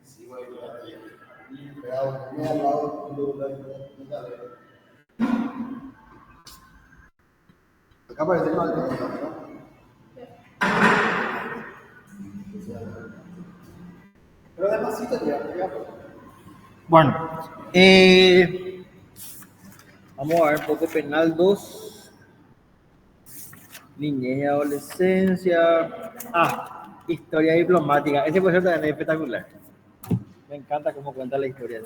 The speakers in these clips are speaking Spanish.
Sí, güey, aquí. Y pegado, muy al lado, acá parece mal, ¿no? Pero despacito, ya. Bueno, vamos a ver un poco penal 2, niñez y adolescencia. Historia diplomática. Ese puede ser también espectacular. Me encanta cómo cuenta la historia.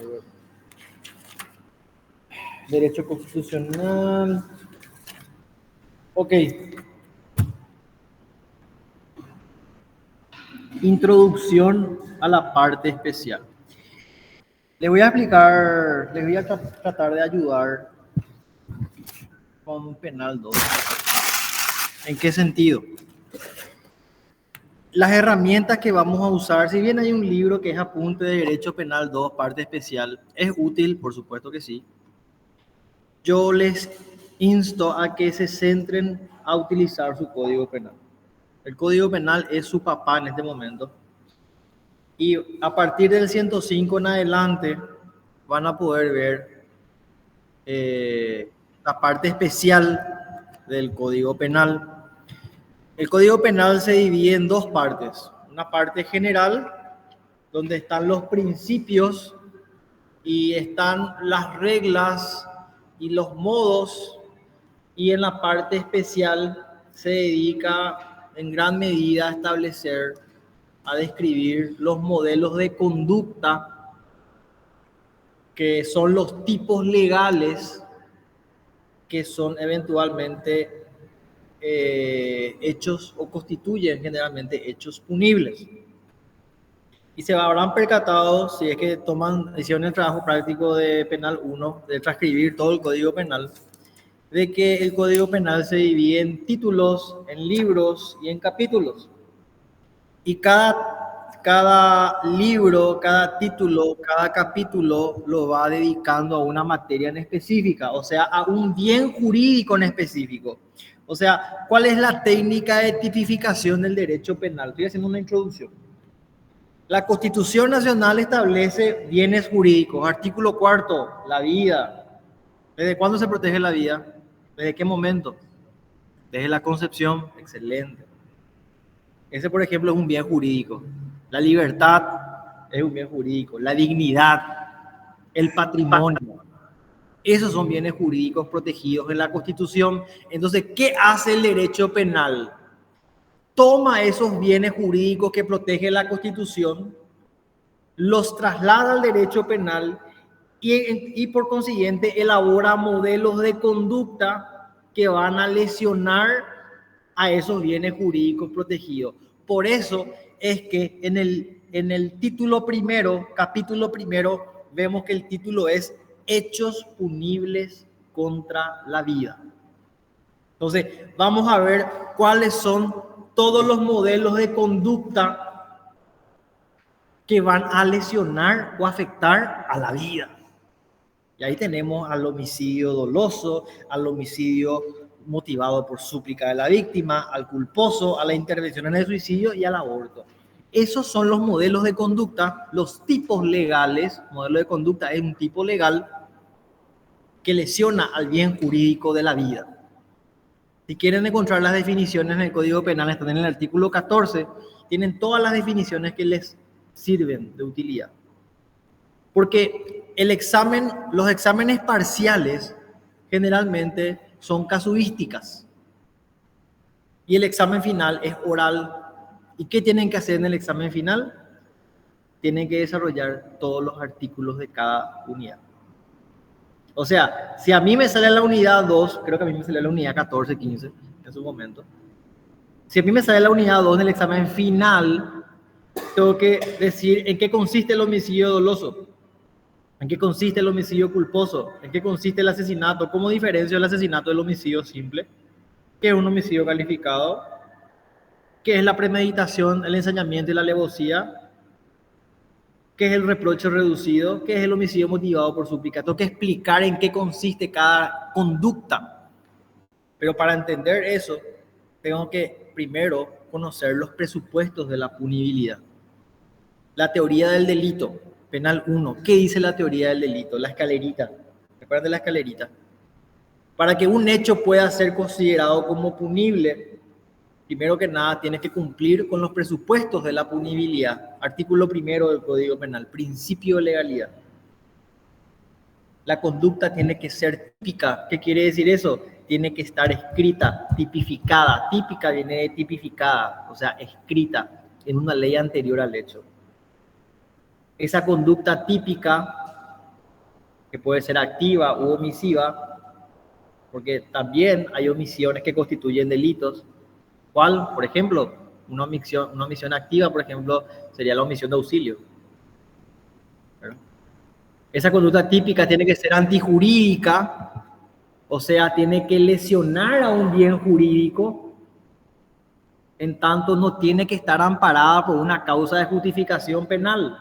Derecho constitucional. Ok. Introducción a la parte especial. Les voy a explicar, les voy a tratar de ayudar con penal 2. ¿En qué sentido? Las herramientas que vamos a usar, si bien hay un libro que es Apunte de Derecho Penal 2, parte especial, es útil, por supuesto que sí. Yo les insto a que se centren a utilizar su código penal. El código penal es su papá en este momento. Y a partir del 105 en adelante van a poder ver la parte especial del código penal. El código penal se divide en dos partes. Una parte general, donde están los principios y están las reglas y los modos, y en la parte especial se dedica en gran medida a establecer, a describir los modelos de conducta, que son los tipos legales que son eventualmente hechos o constituyen generalmente hechos punibles. Y se habrán percatado, si es que hicieron el trabajo práctico de Penal 1, de transcribir todo el Código Penal, de que el Código Penal se divide en títulos, en libros y en capítulos. Y cada libro, cada título, cada capítulo lo va dedicando a una materia en específica, o sea, a un bien jurídico en específico. O sea, ¿cuál es la técnica de tipificación del derecho penal? Estoy haciendo una introducción. La Constitución Nacional establece bienes jurídicos. Artículo 4, la vida. ¿Desde cuándo se protege la vida? ¿Desde qué momento? Desde la concepción. Excelente. Ese, por ejemplo, es un bien jurídico. La libertad es un bien jurídico. La dignidad, el patrimonio. Esos son bienes jurídicos protegidos en la Constitución. Entonces, ¿qué hace el derecho penal? Toma esos bienes jurídicos que protege la Constitución, los traslada al derecho penal y por consiguiente elabora modelos de conducta que van a lesionar a esos bienes jurídicos protegidos. Por eso es que en el título primero, capítulo primero, vemos que el título es Hechos punibles contra la vida. Entonces, vamos a ver cuáles son todos los modelos de conducta que van a lesionar o afectar a la vida. Y ahí tenemos al homicidio doloso, al homicidio motivado por súplica de la víctima, al culposo, a la intervención en el suicidio y al aborto. Esos son los modelos de conducta, los tipos legales. Modelo de conducta es un tipo legal que lesiona al bien jurídico de la vida. Si quieren encontrar las definiciones en el Código Penal, están en el artículo 14, tienen todas las definiciones que les sirven de utilidad. Porque los exámenes parciales generalmente son casuísticas y el examen final es oral. ¿Y qué tienen que hacer en el examen final? Tienen que desarrollar todos los artículos de cada unidad. O sea, si a mí me sale la unidad 2, creo que a mí me sale la unidad 14, 15 en su momento. Si a mí me sale la unidad 2 en el examen final, tengo que decir en qué consiste el homicidio doloso, en qué consiste el homicidio culposo, en qué consiste el asesinato, cómo diferencio el asesinato del homicidio simple, qué es un homicidio calificado, qué es la premeditación, el ensañamiento y la alevosía, qué es el reproche reducido, qué es el homicidio motivado por súplica. Tengo que explicar en qué consiste cada conducta. Pero para entender eso, tengo que primero conocer los presupuestos de la punibilidad. La teoría del delito, penal 1. ¿Qué dice la teoría del delito? La escalerita. ¿Recuerdan de la escalerita? Para que un hecho pueda ser considerado como punible, primero que nada tiene que cumplir con los presupuestos de la punibilidad. Artículo 1 del Código Penal, principio de legalidad. La conducta tiene que ser típica. ¿Qué quiere decir eso? Tiene que estar escrita, tipificada. Típica viene de tipificada, o sea, escrita en una ley anterior al hecho. Esa conducta típica, que puede ser activa u omisiva, porque también hay omisiones que constituyen delitos. ¿Cuál? Por ejemplo, una omisión activa, por ejemplo, sería la omisión de auxilio. ¿verdad? Esa conducta típica tiene que ser antijurídica, o sea, tiene que lesionar a un bien jurídico, en tanto no tiene que estar amparada por una causa de justificación penal.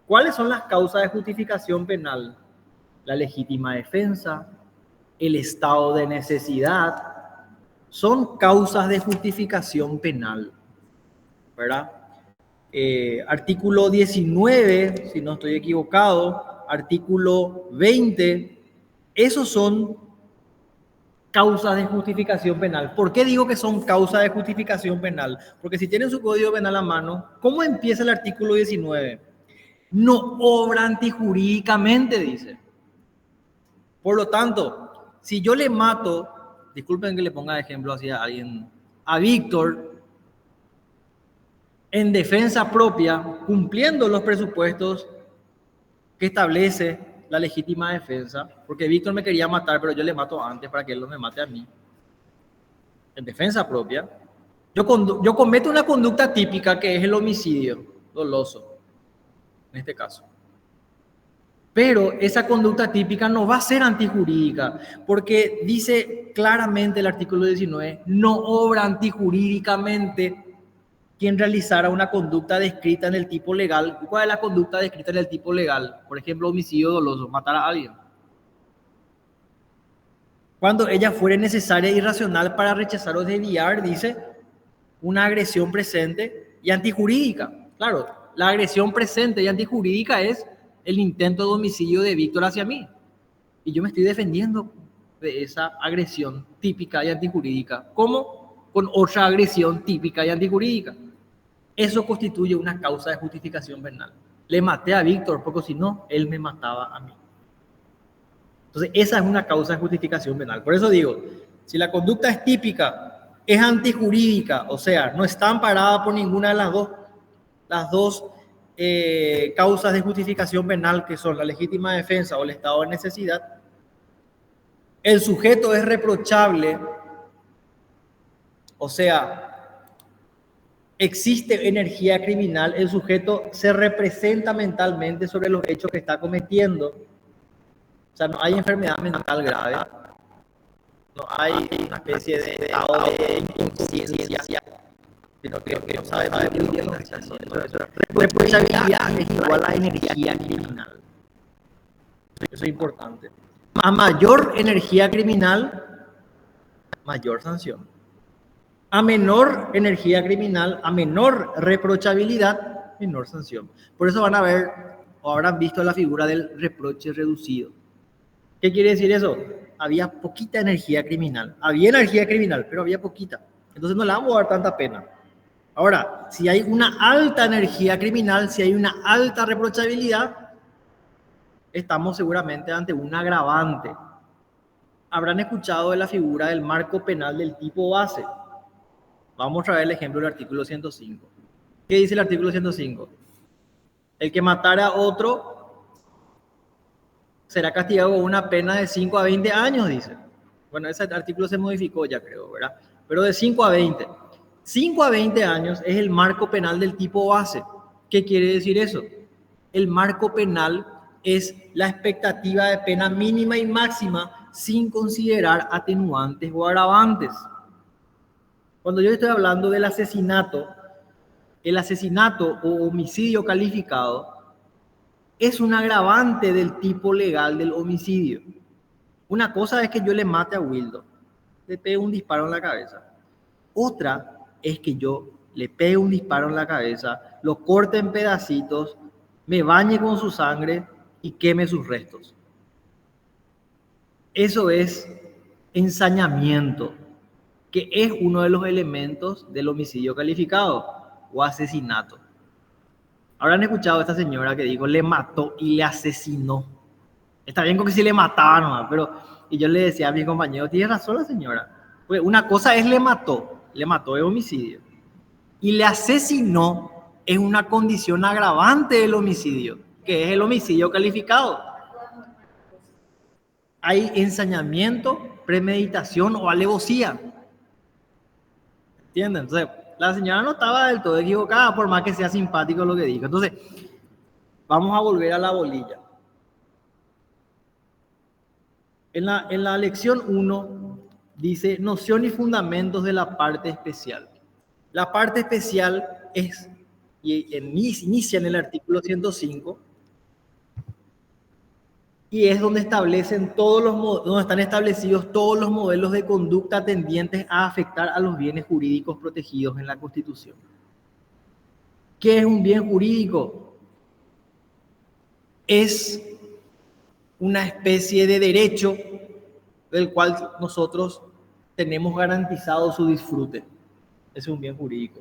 ¿Cuáles son las causas de justificación penal? La legítima defensa, el estado de necesidad, son causas de justificación penal, ¿verdad? Artículo 19, si no estoy equivocado, artículo 20, esos son causas de justificación penal. ¿Por qué digo que son causas de justificación penal? Porque si tienen su código penal a mano, ¿cómo empieza el artículo 19? No obra antijurídicamente, dice. Por lo tanto, si yo le mato, disculpen que le ponga ejemplo así a alguien, a Víctor, en defensa propia, cumpliendo los presupuestos que establece la legítima defensa, porque Víctor me quería matar, pero yo le mato antes para que él no me mate a mí. En defensa propia, yo cometo una conducta típica que es el homicidio doloso, en este caso. Pero esa conducta típica no va a ser antijurídica, porque dice claramente el artículo 19, no obra antijurídicamente quien realizara una conducta descrita en el tipo legal. ¿Cuál es la conducta descrita en el tipo legal? Por ejemplo, homicidio doloso, matar a alguien. Cuando ella fuere necesaria y racional para rechazar o desviar, dice, una agresión presente y antijurídica. Claro, la agresión presente y antijurídica es el intento de homicidio de Víctor hacia mí. Y yo me estoy defendiendo de esa agresión típica y antijurídica. ¿Cómo? Con otra agresión típica y antijurídica. Eso constituye una causa de justificación penal. Le maté a Víctor porque si no, él me mataba a mí. Entonces, esa es una causa de justificación penal. Por eso digo, si la conducta es típica, es antijurídica, o sea, no está amparada por ninguna de las dos causas de justificación penal, que son la legítima defensa o el estado de necesidad, el sujeto es reprochable, o sea, existe energía criminal, el sujeto se representa mentalmente sobre los hechos que está cometiendo. O sea, no hay enfermedad mental grave, no hay una especie de estado de inconsciencia, sino que no sabe muy bien lo que está haciendo. Responsabilidad es igual a energía criminal. Eso es importante. A mayor energía criminal, mayor sanción. A menor energía criminal, a menor reprochabilidad, menor sanción. Por eso van a ver o habrán visto la figura del reproche reducido. ¿Qué quiere decir eso? Había poquita energía criminal. Había energía criminal, pero había poquita. Entonces no le vamos a dar tanta pena. Ahora, si hay una alta energía criminal, si hay una alta reprochabilidad, estamos seguramente ante un agravante. Habrán escuchado de la figura del marco penal del tipo base. Vamos a traer el ejemplo del artículo 105. ¿Qué dice el artículo 105? El que matara a otro será castigado con una pena de 5 a 20 años, dice. Bueno, ese artículo se modificó ya, creo, ¿verdad? Pero de 5 a 20. 5 a 20 años es el marco penal del tipo base. ¿Qué quiere decir eso? El marco penal es la expectativa de pena mínima y máxima sin considerar atenuantes o agravantes. Cuando yo estoy hablando del asesinato, el asesinato o homicidio calificado es un agravante del tipo legal del homicidio. Una cosa es que yo le mate a Wildo, le pegue un disparo en la cabeza. Otra es que yo le pegue un disparo en la cabeza, lo corte en pedacitos, me bañe con su sangre y queme sus restos. Eso es ensañamiento, que es uno de los elementos del homicidio calificado o asesinato. Habrán escuchado a esta señora que dijo, le mató y le asesinó. Está bien con que sí le mataba nomás, pero... Y yo le decía a mi compañero, tiene razón la señora. Pues una cosa es le mató es homicidio. Y le asesinó es una condición agravante del homicidio, que es el homicidio calificado. Hay ensañamiento, premeditación o alevosía. ¿Entienden? Entonces, la señora no estaba del todo equivocada, por más que sea simpático lo que dijo. Entonces, vamos a volver a la bolilla. En la lección 1 dice noción y fundamentos de la parte especial. La parte especial es, y inicia en el artículo 105, y es donde donde están establecidos todos los modelos de conducta tendientes a afectar a los bienes jurídicos protegidos en la Constitución. ¿Qué es un bien jurídico? Es una especie de derecho del cual nosotros tenemos garantizado su disfrute. Ese es un bien jurídico.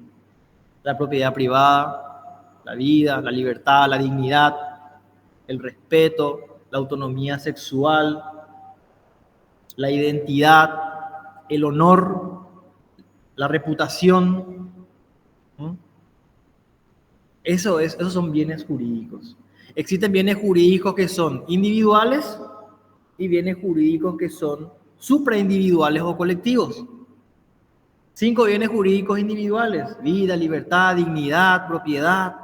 La propiedad privada, la vida, la libertad, la dignidad, el respeto, la autonomía sexual, la identidad, el honor, la reputación. Esos son bienes jurídicos. Existen bienes jurídicos que son individuales y bienes jurídicos que son supraindividuales o colectivos. 5 bienes jurídicos individuales: vida, libertad, dignidad, propiedad,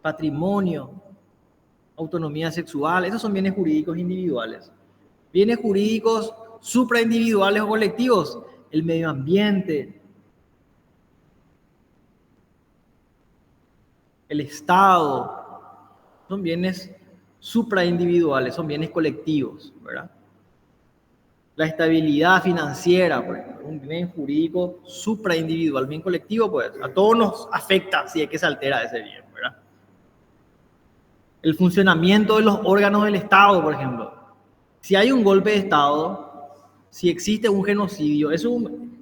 patrimonio, autonomía sexual. Esos son bienes jurídicos individuales. Bienes jurídicos supraindividuales o colectivos: el medio ambiente, el Estado. Son bienes supraindividuales, son bienes colectivos, ¿verdad? La estabilidad financiera, por ejemplo, un bien jurídico supraindividual, bien colectivo, pues a todos nos afecta si es que se altera ese bien, ¿verdad? El funcionamiento de los órganos del Estado, por ejemplo. Si hay un golpe de Estado, si existe un genocidio,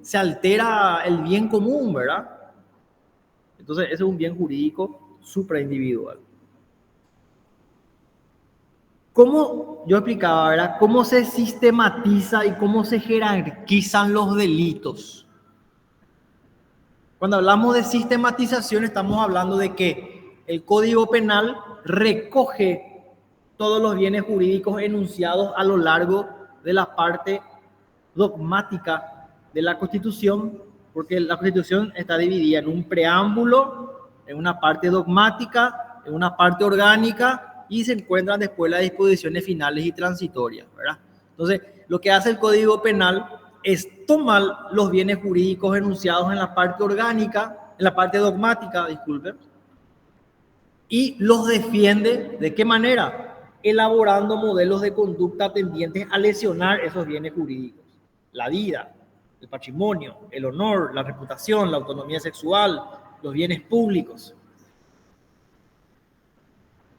se altera el bien común, ¿verdad? Entonces, ese es un bien jurídico supraindividual. ¿Cómo, yo explicaba, ¿verdad?, cómo se sistematiza y cómo se jerarquizan los delitos? Cuando hablamos de sistematización, estamos hablando de que el Código Penal recoge todos los bienes jurídicos enunciados a lo largo de la parte dogmática de la Constitución, porque la Constitución está dividida en un preámbulo, en una parte dogmática, en una parte orgánica, y se encuentran después las disposiciones finales y transitorias, ¿verdad? Entonces, lo que hace el Código Penal es tomar los bienes jurídicos enunciados en la parte orgánica, en la parte dogmática, disculpen, y los defiende. ¿De qué manera? Elaborando modelos de conducta tendientes a lesionar esos bienes jurídicos: la vida, el patrimonio, el honor, la reputación, la autonomía sexual, los bienes públicos.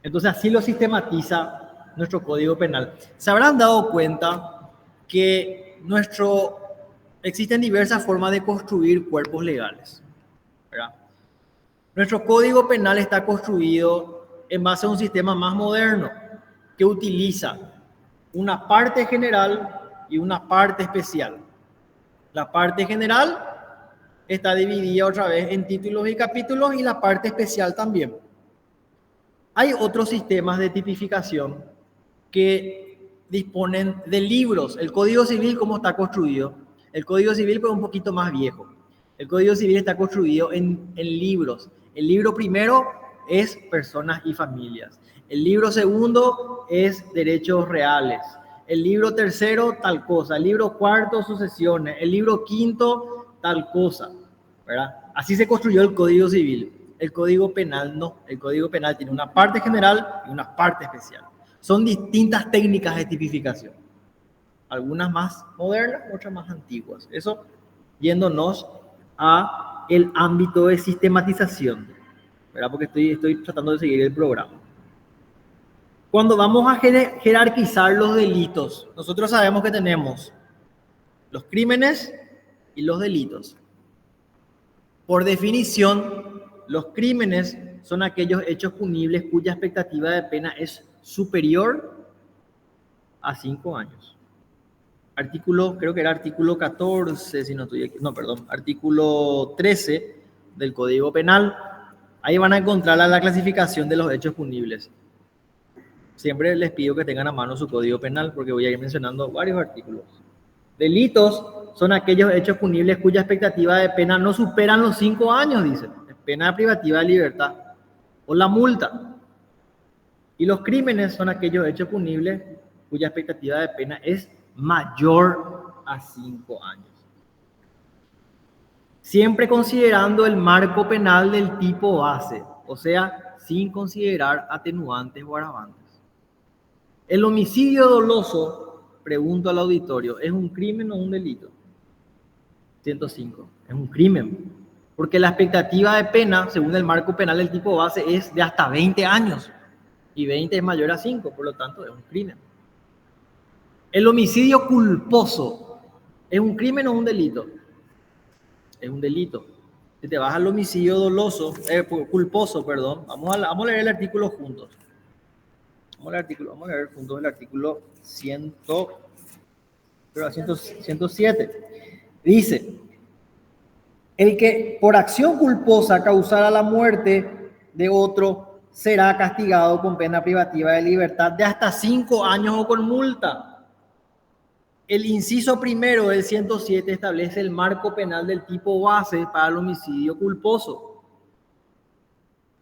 Entonces, así lo sistematiza nuestro Código Penal. Se habrán dado cuenta que existen diversas formas de construir cuerpos legales, ¿verdad? Nuestro Código Penal está construido en base a un sistema más moderno que utiliza una parte general y una parte especial. La parte general está dividida otra vez en títulos y capítulos, y la parte especial también. Hay otros sistemas de tipificación que disponen de libros. El Código Civil, ¿cómo está construido? El Código Civil, pero un poquito más viejo. El Código Civil está construido en libros. El libro primero es personas y familias. El libro segundo es derechos reales. El libro tercero, tal cosa. El libro cuarto, sucesiones. El libro quinto, tal cosa, ¿verdad? Así se construyó el Código Civil. El Código Penal no. El Código Penal tiene una parte general y una parte especial. Son distintas técnicas de tipificación. Algunas más modernas, otras más antiguas. Eso yéndonos a el ámbito de sistematización, ¿verdad? Porque estoy tratando de seguir el programa. Cuando vamos a jerarquizar los delitos, nosotros sabemos que tenemos los crímenes y los delitos. Por definición, los crímenes son aquellos hechos punibles cuya expectativa de pena es superior a 5 años. Creo que era artículo 14, si no estoy aquí, no, perdón, artículo 13 del Código Penal. Ahí van a encontrar la clasificación de los hechos punibles. Siempre les pido que tengan a mano su Código Penal porque voy a ir mencionando varios artículos. Delitos son aquellos hechos punibles cuya expectativa de pena no superan los 5 años, dice. Pena privativa de libertad o la multa. Y los crímenes son aquellos hechos punibles cuya expectativa de pena es mayor a 5 años. Siempre considerando el marco penal del tipo base, o sea, sin considerar atenuantes o agravantes. El homicidio doloso, pregunto al auditorio, ¿es un crimen o un delito? 105, es un crimen. Porque la expectativa de pena, según el marco penal del tipo base, es de hasta 20 años. Y 20 es mayor a 5, por lo tanto es un crimen. El homicidio culposo, ¿es un crimen o un delito? Es un delito. Si te vas al homicidio culposo, perdón, vamos a leer el artículo juntos. Vamos a leer juntos el artículo 107. Dice, el que por acción culposa causara la muerte de otro será castigado con pena privativa de libertad de hasta 5 años o con multa. El inciso primero del 107 establece el marco penal del tipo base para el homicidio culposo.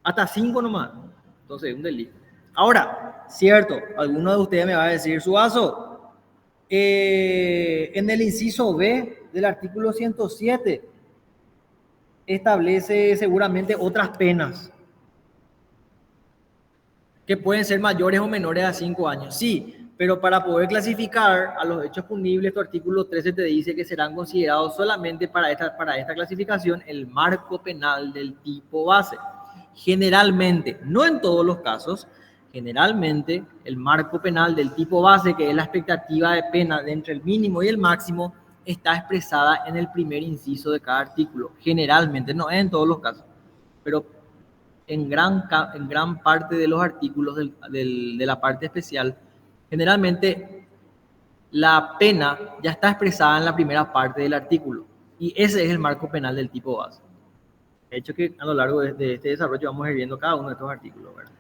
Hasta 5 nomás. Entonces es un delito. Ahora, cierto, alguno de ustedes me va a decir, Suazo, en el inciso B del artículo 107 establece seguramente otras penas que pueden ser mayores o menores a 5 años. Sí, pero para poder clasificar a los hechos punibles, tu artículo 13 te dice que serán considerados solamente para esta clasificación el marco penal del tipo base. Generalmente, no en todos los casos, generalmente el marco penal del tipo base, que es la expectativa de pena de entre el mínimo y el máximo, está expresada en el primer inciso de cada artículo. Generalmente, no en todos los casos, pero en gran parte de los artículos de la parte especial, generalmente la pena ya está expresada en la primera parte del artículo y ese es el marco penal del tipo base. De hecho que a lo largo de este desarrollo vamos a ir viendo cada uno de estos artículos, ¿verdad?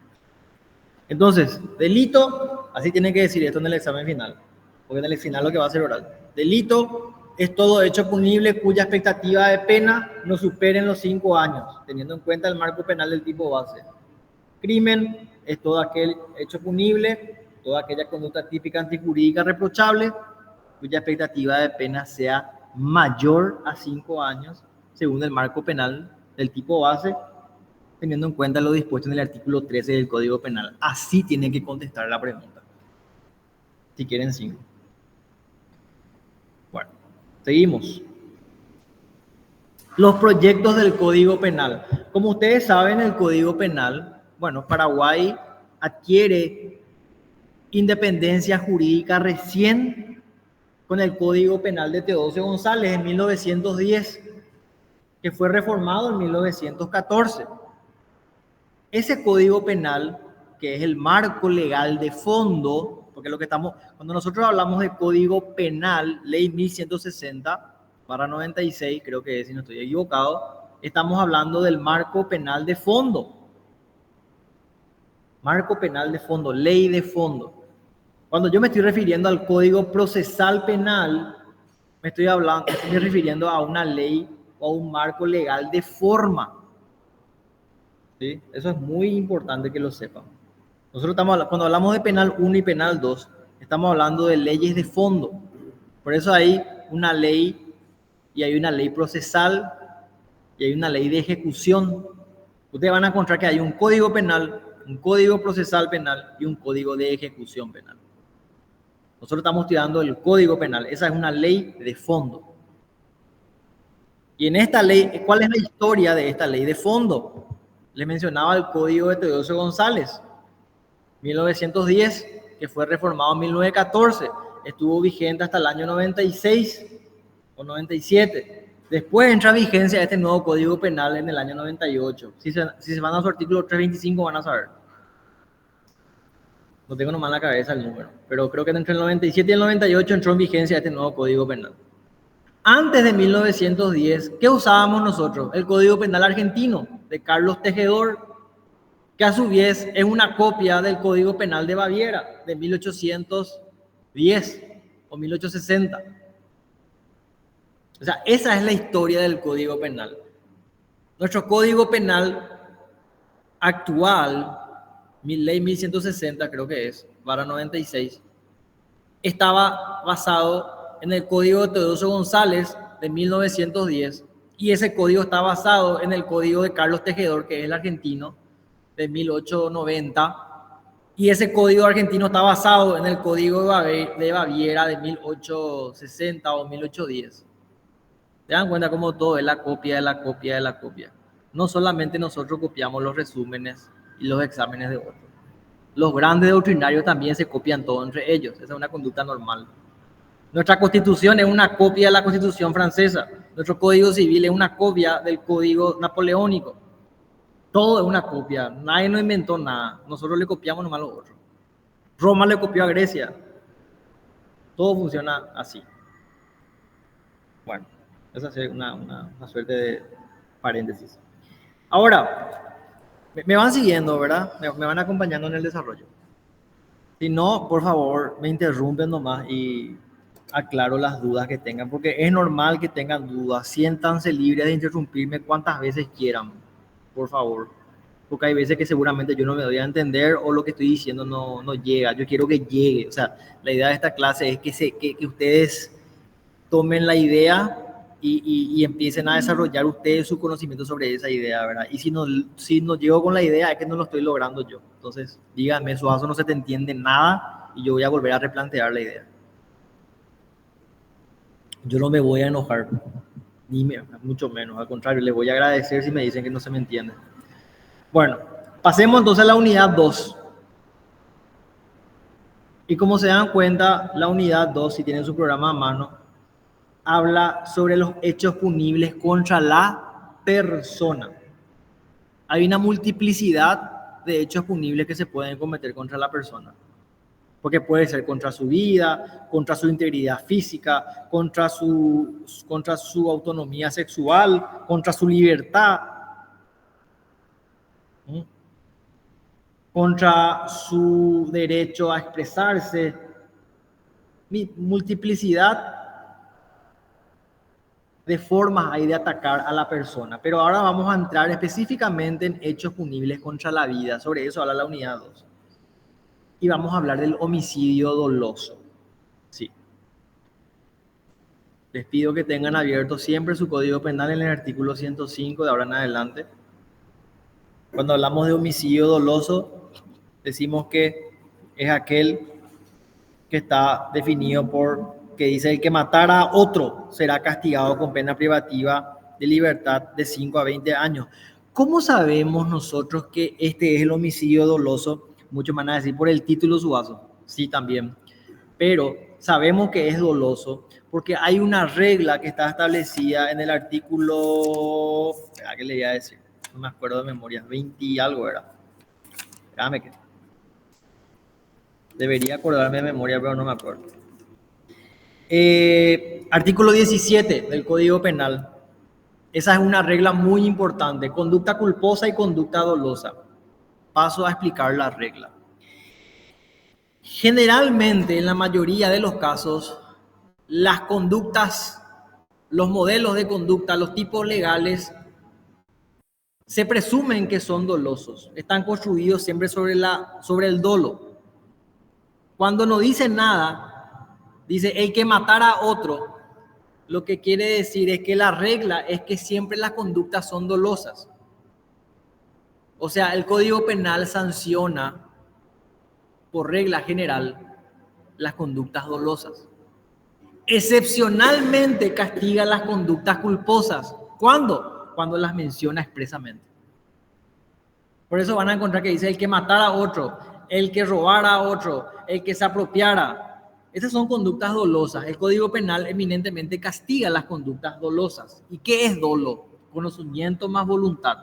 Entonces, delito, así tienen que decir esto en el examen final, porque en el final lo que va a ser oral. Delito es todo hecho punible cuya expectativa de pena no superen los 5 años, teniendo en cuenta el marco penal del tipo base. Crimen es todo aquel hecho punible, toda aquella conducta típica antijurídica reprochable, cuya expectativa de pena sea mayor a 5 años, según el marco penal del tipo base, teniendo en cuenta lo dispuesto en el artículo 13 del Código Penal. Así tienen que contestar la pregunta. Si quieren 5. Bueno, seguimos. Los proyectos del Código Penal. Como ustedes saben, el Código Penal, bueno, Paraguay adquiere independencia jurídica recién con el Código Penal de Teodosio González en 1910, que fue reformado en 1914. Ese Código Penal, que es el marco legal de fondo, porque cuando nosotros hablamos de Código Penal, Ley 1160/96, creo que es, si no estoy equivocado, estamos hablando del marco penal de fondo. Marco penal de fondo, ley de fondo. Cuando yo me estoy refiriendo al Código Procesal Penal, me estoy refiriendo a una ley o a un marco legal de forma. ¿Sí? Eso es muy importante que lo sepan. Nosotros cuando hablamos de penal 1 y penal 2, estamos hablando de leyes de fondo. Por eso hay una ley y hay una ley procesal y hay una ley de ejecución. Ustedes van a encontrar que hay un código penal, un código procesal penal y un código de ejecución penal. Nosotros estamos estudiando el Código Penal. Esa es una ley de fondo. Y en esta ley, ¿cuál es la historia de esta ley de fondo? Les mencionaba el Código de Teodosio González, 1910, que fue reformado en 1914. Estuvo vigente hasta el año 96 o 97. Después entra en vigencia este nuevo Código Penal en el año 98. Si se van a su artículo 325 van a saber. No tengo nomás en la cabeza el número, pero creo que entre el 97 y el 98 entró en vigencia este nuevo Código Penal. Antes de 1910, ¿qué usábamos nosotros? El Código Penal argentino de Carlos Tejedor, que a su vez es una copia del Código Penal de Baviera de 1810 o 1860. O sea, esa es la historia del Código Penal. Nuestro Código Penal actual, ley 1160 creo que es, para 96, estaba basado en el Código de Teodosio González de 1910 y ese código está basado en el Código de Carlos Tejedor, que es el argentino, de 1890, y ese código argentino está basado en el Código de Baviera de 1860 o 1810. ¿Se dan cuenta cómo todo es la copia de la copia de la copia? No solamente nosotros copiamos los resúmenes y los exámenes de otros. Los grandes doctrinarios también se copian todo entre ellos. Esa es una conducta normal. Nuestra Constitución es una copia de la Constitución francesa. Nuestro Código Civil es una copia del Código Napoleónico. Todo es una copia. Nadie nos inventó nada. Nosotros le copiamos nomás a los otros. Roma le copió a Grecia. Todo funciona así. Bueno, esa es una suerte de paréntesis. Ahora, me van siguiendo, ¿verdad? Me van acompañando en el desarrollo. Si no, por favor, me interrumpen nomás y aclaro las dudas que tengan, porque es normal que tengan dudas. Siéntanse libres de interrumpirme cuantas veces quieran, por favor. Porque hay veces que seguramente yo no me doy a entender o lo que estoy diciendo no llega. Yo quiero que llegue. O sea, la idea de esta clase es que ustedes tomen la idea y empiecen a desarrollar ustedes su conocimiento sobre esa idea, ¿verdad? Y si no llego con la idea es que no lo estoy logrando yo. Entonces, díganme, Suazo, no se te entiende nada y yo voy a volver a replantear la idea. Yo no me voy a enojar, mucho menos. Al contrario, les voy a agradecer si me dicen que no se me entiende. Bueno, pasemos entonces a la unidad 2. Y como se dan cuenta, la unidad 2, si tienen su programa a mano, habla sobre los hechos punibles contra la persona. Hay una multiplicidad de hechos punibles que se pueden cometer contra la persona. Porque puede ser contra su vida, contra su integridad física, contra su autonomía sexual, contra su libertad, contra su derecho a expresarse. Multiplicidad de formas hay de atacar a la persona. Pero ahora vamos a entrar específicamente en hechos punibles contra la vida. Sobre eso habla la unidad 2. Y vamos a hablar del homicidio doloso. Sí. Les pido que tengan abierto siempre su Código Penal en el artículo 105 de ahora en adelante. Cuando hablamos de homicidio doloso, decimos que es aquel que está definido por, que dice, el que matara a otro será castigado con pena privativa de libertad de 5 a 20 años. ¿Cómo sabemos nosotros que este es el homicidio doloso? Muchos van a decir por el título, Suazo. Sí, también. Pero sabemos que es doloso porque hay una regla que está establecida en el artículo, ¿qué le voy a decir? No me acuerdo de memoria, 20 y algo era. Déjame que debería acordarme de memoria, pero no me acuerdo. Artículo 17 del Código Penal. Esa es una regla muy importante. Conducta culposa y conducta dolosa. Paso a explicar la regla. Generalmente, en la mayoría de los casos, las conductas, los modelos de conducta, los tipos legales, se presumen que son dolosos. Están construidos siempre sobre el dolo. Cuando no dice nada, dice el que matara a otro, lo que quiere decir es que la regla es que siempre las conductas son dolosas. O sea, el Código Penal sanciona, por regla general, las conductas dolosas. Excepcionalmente castiga las conductas culposas. ¿Cuándo? Cuando las menciona expresamente. Por eso van a encontrar que dice el que matara a otro, el que robara a otro, el que se apropiara. Esas son conductas dolosas. El Código Penal eminentemente castiga las conductas dolosas. ¿Y qué es dolo? Conocimiento más voluntad.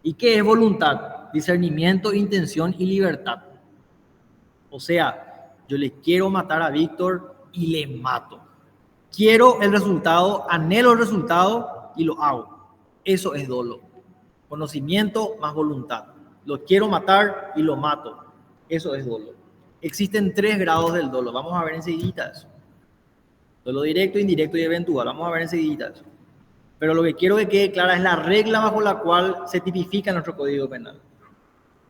¿Y qué es voluntad? Discernimiento, intención y libertad. O sea, yo le quiero matar a Víctor y le mato. Quiero el resultado, anhelo el resultado y lo hago. Eso es dolo. Conocimiento más voluntad. Lo quiero matar y lo mato. Eso es dolo. Existen 3 grados del dolo. Vamos a ver enseguida eso. Dolo directo, indirecto y eventual. Vamos a ver enseguida eso. Pero lo que quiero que quede clara es la regla bajo la cual se tipifica nuestro Código Penal.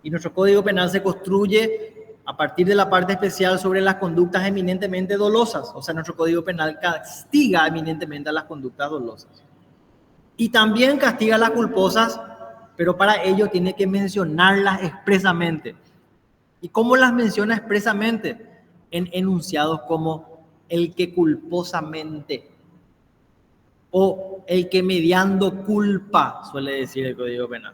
Y nuestro Código Penal se construye a partir de la parte especial sobre las conductas eminentemente dolosas. O sea, nuestro Código Penal castiga eminentemente a las conductas dolosas. Y también castiga a las culposas, pero para ello tiene que mencionarlas expresamente. ¿Y cómo las menciona expresamente? En enunciados como el que culposamente o el que mediando culpa, suele decir el Código Penal.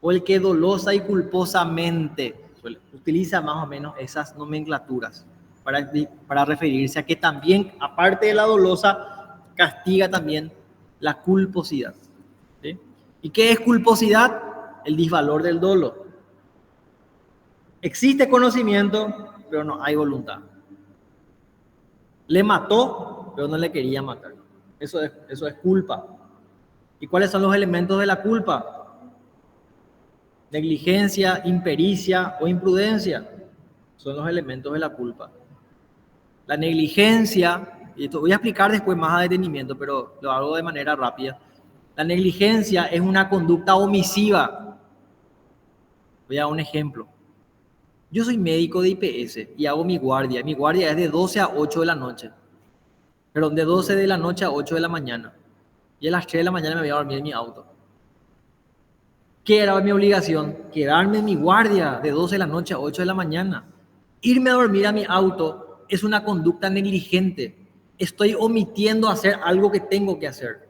O el que dolosa y culposamente, utiliza más o menos esas nomenclaturas para referirse a que también, aparte de la dolosa, castiga también la culposidad. ¿Sí? ¿Y qué es culposidad? El disvalor del dolo. Existe conocimiento, pero no hay voluntad. Le mató, pero no le quería matar. Eso es culpa. ¿Y cuáles son los elementos de la culpa? Negligencia, impericia o imprudencia son los elementos de la culpa. La negligencia, y esto voy a explicar después más a detenimiento, pero lo hago de manera rápida. La negligencia es una conducta omisiva. Voy a dar un ejemplo. Yo soy médico de IPS y hago mi guardia. Mi guardia es de 12 a 8 de la noche. Perdón, de 12 de la noche a 8 de la mañana. Y a las 3 de la mañana me voy a dormir en mi auto. ¿Qué era mi obligación? Quedarme en mi guardia de 12 de la noche a 8 de la mañana. Irme a dormir a mi auto es una conducta negligente. Estoy omitiendo hacer algo que tengo que hacer.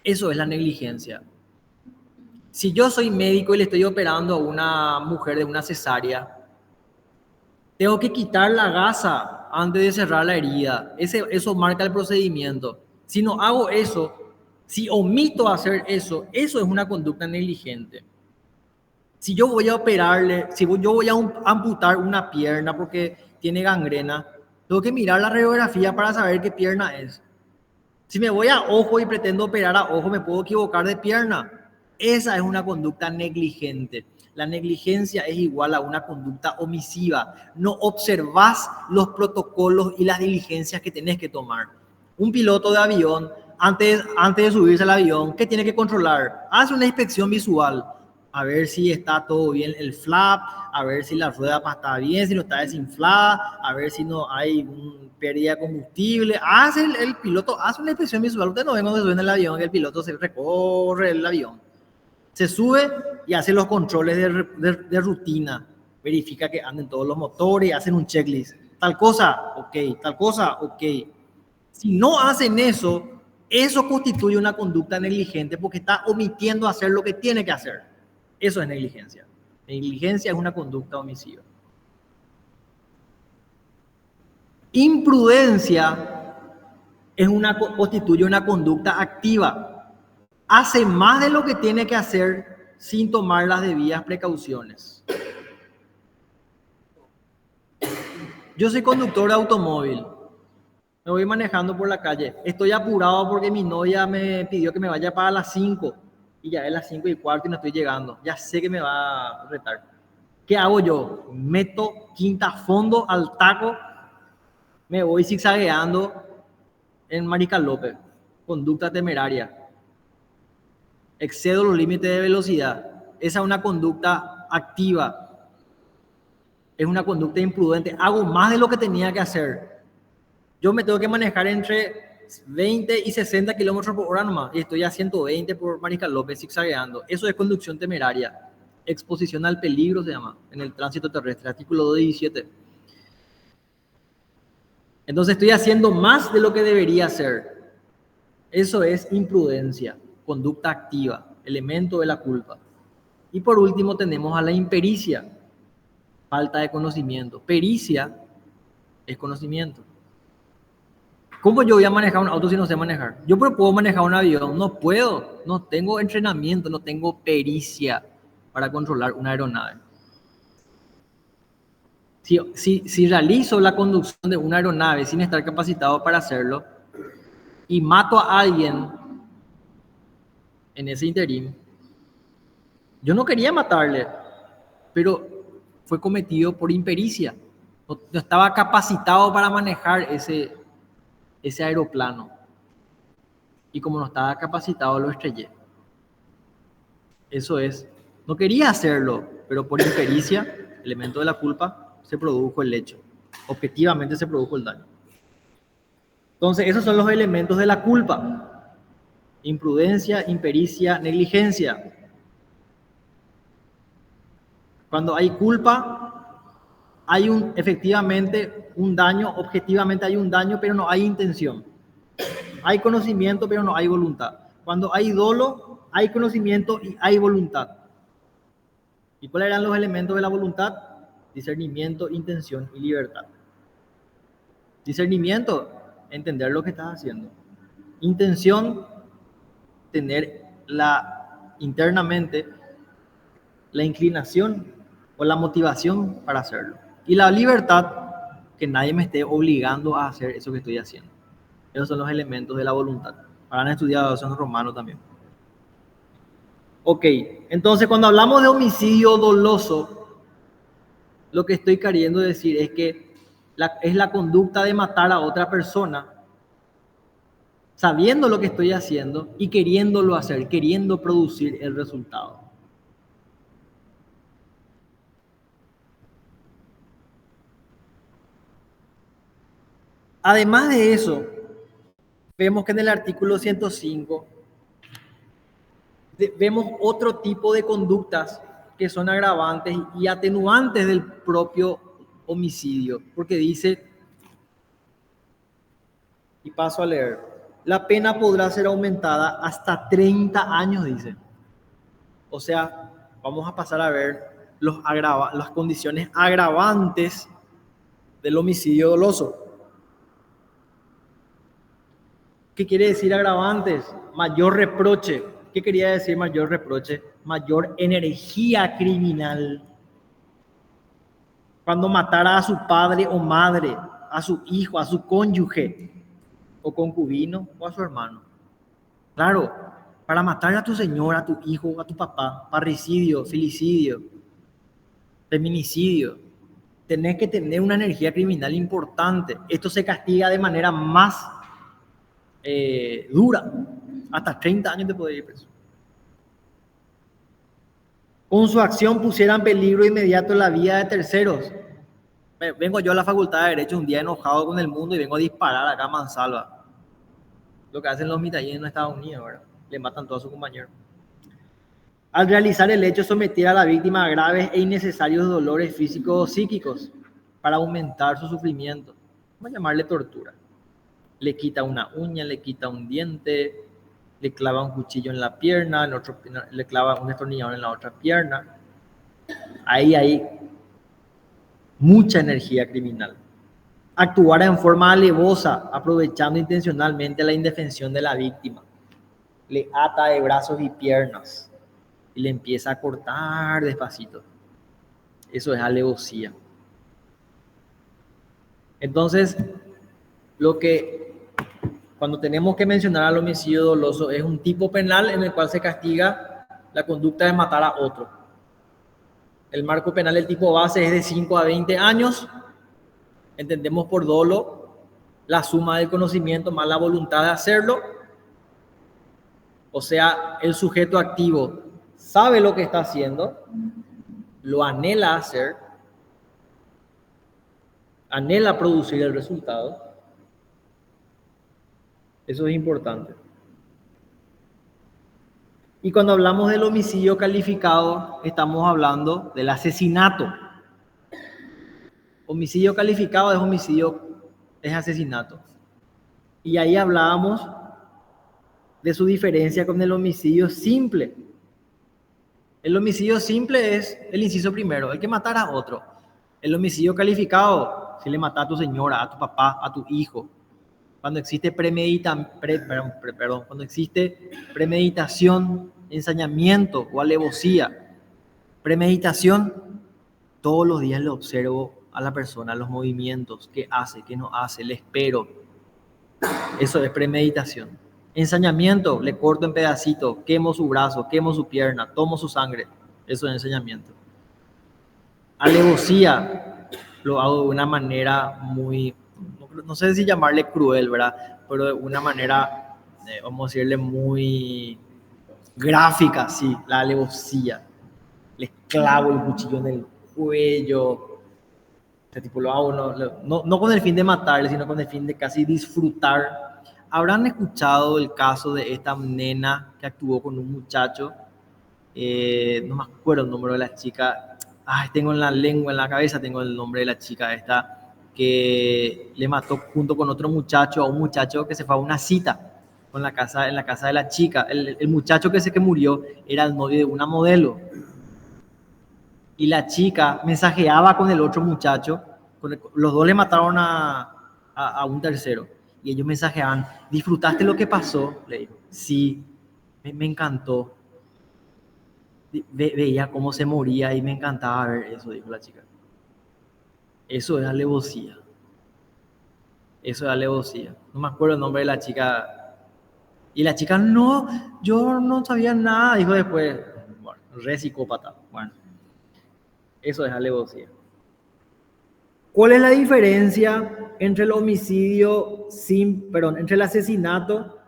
Eso es la negligencia. Si yo soy médico y le estoy operando a una mujer de una cesárea, tengo que quitar la gasa antes de cerrar la herida. Eso marca el procedimiento. Si no hago eso, si omito hacer eso, eso es una conducta negligente. Si yo voy a operarle, si yo voy a amputar una pierna porque tiene gangrena, tengo que mirar la radiografía para saber qué pierna es. Si me voy a ojo y pretendo operar a ojo, me puedo equivocar de pierna. Esa es una conducta negligente. La negligencia es igual a una conducta omisiva. No observas los protocolos y las diligencias que tenés que tomar. Un piloto de avión, antes de subirse al avión, ¿qué tiene que controlar? Hace una inspección visual, a ver si está todo bien el flap, a ver si la rueda está bien, si no está desinflada, a ver si no hay pérdida de combustible. El piloto hace una inspección visual. Usted no ve cuando se sube en el avión que el piloto se recorre el avión. Se sube y hace los controles de rutina. Verifica que anden todos los motores, hacen un checklist. Tal cosa, ok. Tal cosa, ok. Si no hacen eso, eso constituye una conducta negligente porque está omitiendo hacer lo que tiene que hacer. Eso es negligencia. Negligencia es una conducta omisiva. Imprudencia constituye una conducta activa. Hace más de lo que tiene que hacer sin tomar las debidas precauciones. Yo soy conductor de automóvil. Me voy manejando por la calle. Estoy apurado porque mi novia me pidió que me vaya para las 5. Y ya es las 5:15 y no estoy llegando. Ya sé que me va a retar. ¿Qué hago yo? Meto quinta a fondo al taco. Me voy zigzagueando en Marica López. Conducta temeraria. Excedo los límites de velocidad. Esa es una conducta activa. Es una conducta imprudente. Hago más de lo que tenía que hacer. Yo me tengo que manejar entre 20 y 60 kilómetros por hora nomás. Y estoy a 120 por Marica López zigzagueando. Eso es conducción temeraria. Exposición al peligro se llama en el tránsito terrestre. Artículo 217. Entonces estoy haciendo más de lo que debería hacer. Eso es imprudencia, conducta activa, elemento de la culpa. Y por último tenemos a la impericia, falta de conocimiento. Pericia es conocimiento. ¿Cómo yo voy a manejar un auto si no sé manejar? Yo puedo manejar un avión, no puedo, no tengo entrenamiento, no tengo pericia para controlar una aeronave. Si realizo la conducción de una aeronave sin estar capacitado para hacerlo y mato a alguien en ese interín, yo no quería matarle, pero fue cometido por impericia. No estaba capacitado para manejar ese aeroplano. Y como no estaba capacitado, lo estrellé. Eso es. No quería hacerlo, pero por impericia, elemento de la culpa, se produjo el hecho. Objetivamente se produjo el daño. Entonces, esos son los elementos de la culpa. Imprudencia, impericia, negligencia. Cuando hay culpa, hay efectivamente un daño, objetivamente hay un daño, pero no hay intención. Hay conocimiento, pero no hay voluntad. Cuando hay dolo, hay conocimiento y hay voluntad. ¿Y cuáles eran los elementos de la voluntad? Discernimiento, intención y libertad. Discernimiento, entender lo que estás haciendo. Intención, tener internamente la inclinación o la motivación para hacerlo. Y la libertad, que nadie me esté obligando a hacer eso que estoy haciendo. Esos son los elementos de la voluntad. Han estudiado eso en Romano también. Ok, entonces cuando hablamos de homicidio doloso, lo que estoy queriendo decir es que es la conducta de matar a otra persona sabiendo lo que estoy haciendo y queriéndolo hacer, queriendo producir el resultado. Además de eso, vemos que en el artículo 105 vemos otro tipo de conductas que son agravantes y atenuantes del propio homicidio, porque dice, y paso a leer, la pena podrá ser aumentada hasta 30 años, dice. O sea, vamos a pasar a ver las condiciones agravantes del homicidio doloso. ¿Qué quiere decir agravantes? Mayor reproche. ¿Qué quería decir mayor reproche? Mayor energía criminal. Cuando matara a su padre o madre, a su hijo, a su cónyuge, o concubino, o a su hermano. Claro, para matar a tu señora, a tu hijo, a tu papá, parricidio, filicidio, feminicidio, tenés que tener una energía criminal importante. Esto se castiga de manera más dura. Hasta 30 años te puede ir preso. Con su acción pusiera en peligro inmediato la vida de terceros. Vengo yo a la Facultad de Derecho un día enojado con el mundo y vengo a disparar acá a mansalva. Lo que hacen los mitallines en Estados Unidos, ¿verdad? Le matan a todos sus compañeros. Al realizar el hecho, someter a la víctima a graves e innecesarios dolores físicos o psíquicos para aumentar su sufrimiento. Vamos a llamarle tortura. Le quita una uña, le quita un diente, le clava un cuchillo en la pierna, le clava un destornillador en la otra pierna. Ahí hay mucha energía criminal. Actuar en forma alevosa, aprovechando intencionalmente la indefensión de la víctima. Le ata de brazos y piernas y le empieza a cortar despacito. Eso es alevosía. Entonces, cuando tenemos que mencionar al homicidio doloso, es un tipo penal en el cual se castiga la conducta de matar a otro. El marco penal del tipo base es de 5 a 20 años. Entendemos por dolo la suma del conocimiento más la voluntad de hacerlo. O sea, el sujeto activo sabe lo que está haciendo, lo anhela hacer, anhela producir el resultado. Eso es importante. Y cuando hablamos del homicidio calificado, estamos hablando del asesinato. Homicidio calificado es asesinato. Y ahí hablábamos de su diferencia con el homicidio simple. El homicidio simple es el inciso primero, el que matara a otro. El homicidio calificado, si le mata a tu señora, a tu papá, a tu hijo. Cuando existe cuando existe premeditación, ensañamiento o alevosía. Premeditación, todos los días le observo a la persona, los movimientos, qué hace, qué no hace, le espero. Eso es premeditación. Ensañamiento, le corto en pedacitos, quemo su brazo, quemo su pierna, tomo su sangre. Eso es ensañamiento. Alevosía, lo hago de una manera muy, no sé si llamarle cruel, ¿verdad? Pero de una manera, vamos a decirle, muy gráfica, sí, la alevosía. Les clavo el cuchillo en el cuello. Este tipo lo hago no con el fin de matarle, sino con el fin de casi disfrutar. ¿Habrán escuchado el caso de esta nena que actuó con un muchacho? No me acuerdo el nombre de la chica. Ay, tengo en la lengua, en la cabeza, tengo el nombre de la chica esta que le mató junto con otro muchacho a un muchacho que se fue a una cita en la casa de la chica. El muchacho que murió era el novio de una modelo. Y la chica mensajeaba con el otro muchacho, los dos le mataron a un tercero, y ellos mensajeaban, ¿disfrutaste lo que pasó? Le dijo, sí, me encantó. Veía cómo se moría y me encantaba ver eso, dijo la chica. Eso es alevosía. Eso es alevosía. No me acuerdo el nombre de la chica. Y la chica, no, yo no sabía nada, dijo después. Bueno, re psicópata. Bueno, eso es alevosía. ¿Cuál es la diferencia entre el homicidio entre el asesinato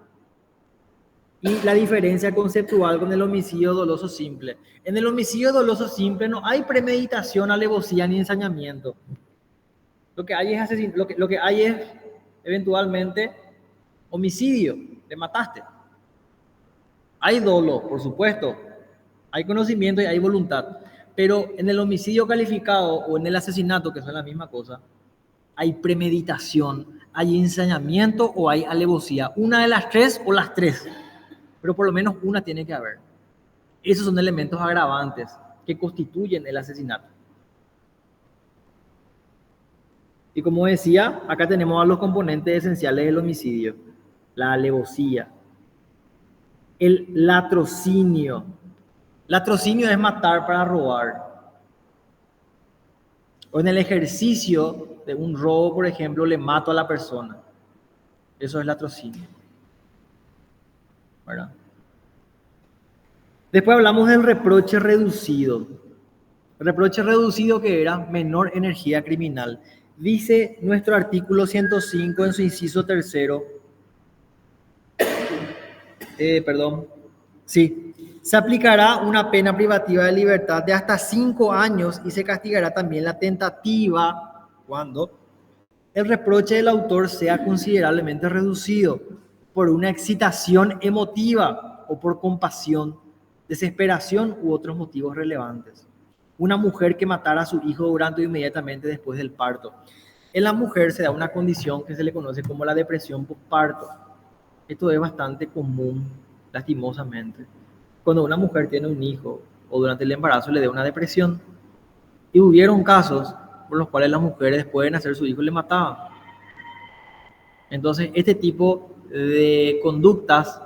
y la diferencia conceptual con el homicidio doloso simple? En el homicidio doloso simple no hay premeditación, alevosía ni ensañamiento. Lo que hay es lo que hay es eventualmente homicidio, te mataste. Hay dolo, por supuesto, hay conocimiento y hay voluntad, pero en el homicidio calificado o en el asesinato, que son la misma cosa, hay premeditación, hay ensañamiento o hay alevosía. Una de las tres o las tres, pero por lo menos una tiene que haber. Esos son elementos agravantes que constituyen el asesinato. Y como decía, acá tenemos a los componentes esenciales del homicidio: la alevosía, el latrocinio. Latrocinio es matar para robar. O en el ejercicio de un robo, por ejemplo, le mato a la persona. Eso es latrocinio, ¿verdad? Después hablamos del reproche reducido. El reproche reducido, que era menor energía criminal. Dice nuestro artículo 105 en su inciso tercero. Sí. Se aplicará una pena privativa de libertad de hasta 5 años y se castigará también la tentativa cuando el reproche del autor sea considerablemente reducido por una excitación emotiva o por compasión, desesperación u otros motivos relevantes. Una mujer que matara a su hijo durante o inmediatamente después del parto. En la mujer se da una condición que se le conoce como la depresión postparto. Esto es bastante común, lastimosamente. Cuando una mujer tiene un hijo o durante el embarazo le da una depresión. Y hubieron casos por los cuales las mujeres después de nacer su hijo le mataban. Entonces, este tipo de conductas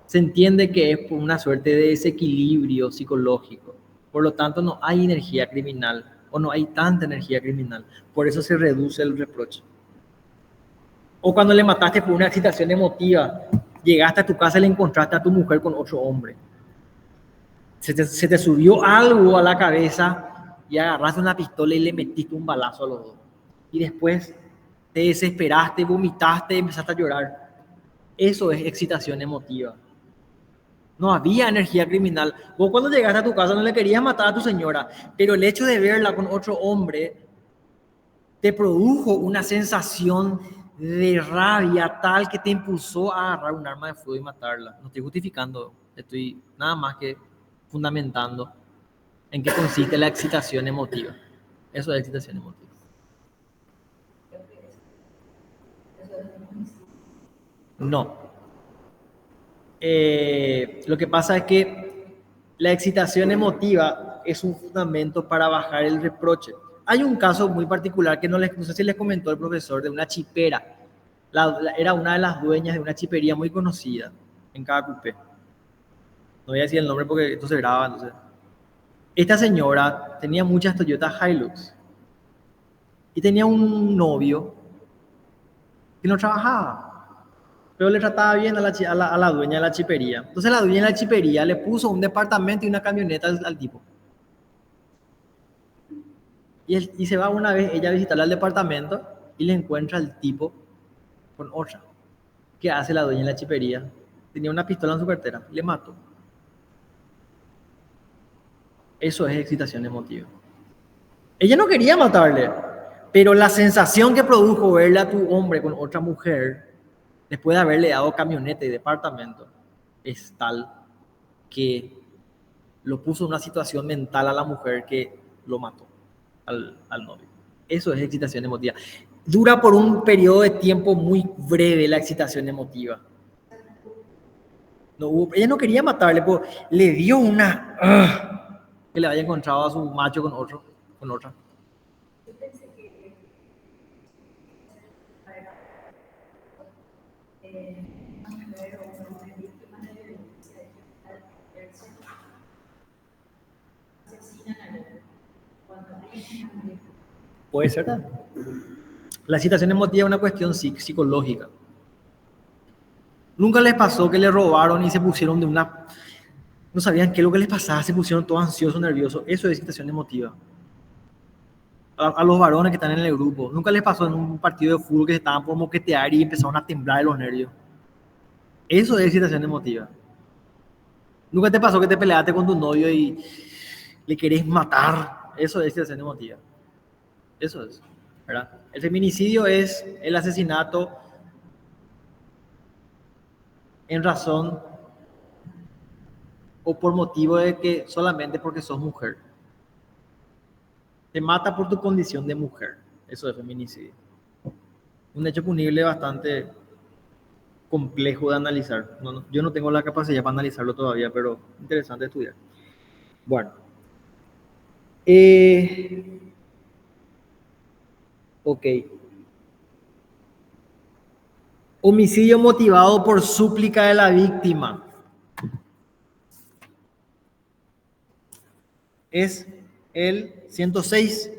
se entiende que es por una suerte de desequilibrio psicológico. Por lo tanto, no hay energía criminal o no hay tanta energía criminal. Por eso se reduce el reproche. O cuando le mataste por una excitación emotiva, llegaste a tu casa y le encontraste a tu mujer con otro hombre. Se te subió algo a la cabeza y agarraste una pistola y le metiste un balazo a los dos. Y después te desesperaste, vomitaste y empezaste a llorar. Eso es excitación emotiva. No había energía criminal. Vos cuando llegaste a tu casa no le querías matar a tu señora, pero el hecho de verla con otro hombre te produjo una sensación de rabia tal que te impulsó a agarrar un arma de fuego y matarla. No estoy justificando, estoy nada más que fundamentando en qué consiste la excitación emotiva. Eso es excitación emotiva. No. Lo que pasa es que la excitación emotiva es un fundamento para bajar el reproche. Hay un caso muy particular que no sé si les comentó el profesor, de una chipera. Era una de las dueñas de una chipería muy conocida en Cacupé. No voy a decir el nombre porque esto se graba. Entonces. Esta señora tenía muchas Toyota Hilux y tenía un novio que no trabajaba, pero le trataba bien a la dueña de la chipería. Entonces la dueña de la chipería le puso un departamento y una camioneta al tipo. Y se va una vez ella a visitarle al departamento y le encuentra al tipo con otra. ¿Qué hace la dueña de la chipería? Tenía una pistola en su cartera, le mató. Eso es excitación emotiva. Ella no quería matarle, pero la sensación que produjo verle a tu hombre con otra mujer, después de haberle dado camioneta y departamento, es tal que lo puso en una situación mental a la mujer que lo mató al novio. Eso es excitación emotiva. Dura por un periodo de tiempo muy breve la excitación emotiva. Ella no quería matarle, pero le dio una... que le haya encontrado a su macho con otra. Puede ser, ¿no? La excitación emotiva es una cuestión psicológica. ¿Nunca les pasó que le robaron y se pusieron de una... no sabían qué es lo que les pasaba, se pusieron todos ansiosos, nerviosos? Eso es excitación emotiva. A los varones que están en el grupo, ¿nunca les pasó en un partido de fútbol que se estaban por moquetear y empezaron a temblar de los nervios? Eso es excitación emotiva. ¿Nunca te pasó que te peleaste con tu novio y le querés matar? Eso es excitación emotiva. Eso es, ¿verdad? El feminicidio es el asesinato en razón o por motivo de que solamente porque sos mujer. Te mata por tu condición de mujer. Eso es feminicidio. Un hecho punible bastante complejo de analizar. Yo no tengo la capacidad para analizarlo todavía, pero interesante estudiar. Bueno. Ok. Homicidio motivado por súplica de la víctima. Es el 106.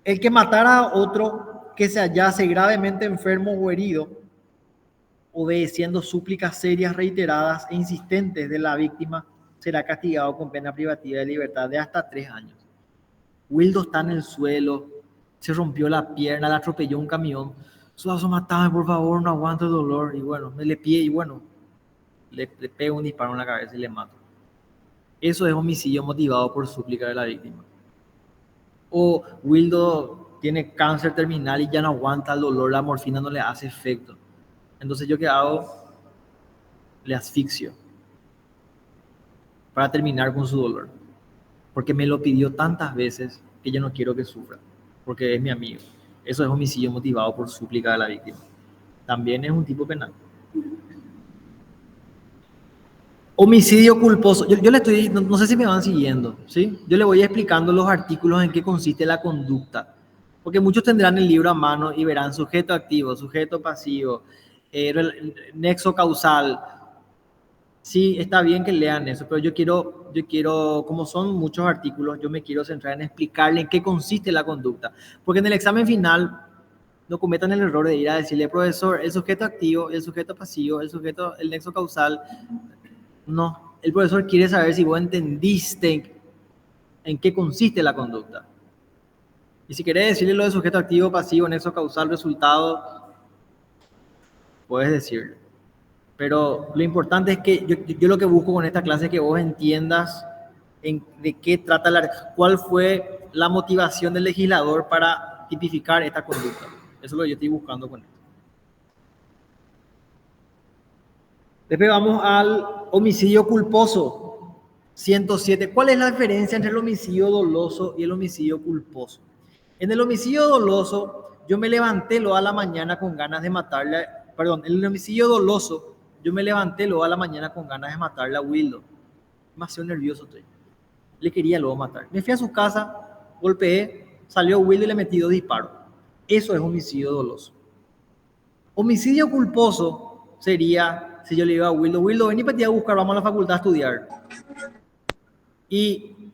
El que matara a otro que se hallase gravemente enfermo o herido, obedeciendo súplicas serias, reiteradas e insistentes de la víctima, será castigado con pena privativa de libertad de hasta 3 años. Wildo está en el suelo, se rompió la pierna, le atropelló un camión. Suazo, matame, por favor, no aguanto el dolor. Y bueno, me le pide y bueno, le pego un disparo en la cabeza y le mato. Eso es homicidio motivado por súplica de la víctima. O Wildo tiene cáncer terminal y ya no aguanta el dolor, la morfina no le hace efecto. Entonces, ¿yo qué hago? Le asfixio para terminar con su dolor. Porque me lo pidió tantas veces que yo no quiero que sufra, porque es mi amigo. Eso es homicidio motivado por súplica de la víctima. También es un tipo penal. Homicidio culposo. Yo le estoy, no sé si me van siguiendo, ¿sí? Yo le voy explicando los artículos en qué consiste la conducta. Porque muchos tendrán el libro a mano y verán sujeto activo, sujeto pasivo, nexo causal. Sí, está bien que lean eso, pero yo quiero, como son muchos artículos, yo me quiero centrar en explicarle en qué consiste la conducta. Porque en el examen final no cometan el error de ir a decirle, profesor, el sujeto activo, el sujeto pasivo, el nexo causal. No, el profesor quiere saber si vos entendiste en qué consiste la conducta. Y si querés decirle lo de sujeto activo, pasivo, nexo causal, resultado, puedes decirlo. Pero lo importante es que yo lo que busco con esta clase es que vos entiendas de qué trata, cuál fue la motivación del legislador para tipificar esta conducta. Eso es lo que yo estoy buscando con esto. Después vamos al homicidio culposo, 107. ¿Cuál es la diferencia entre el homicidio doloso y el homicidio culposo? En el homicidio doloso, yo me levanté a la mañana con ganas de matarle, en el homicidio doloso, Yo me levanté luego a la mañana con ganas de matarle a Wildo. Demasiado nervioso estoy. Le quería luego matar. Me fui a su casa, golpeé, salió Wildo y le metí 2 disparos. Eso es homicidio doloso. Homicidio culposo sería si yo le digo a Wildo, Wildo, ven y para a buscar, vamos a la facultad a estudiar. Y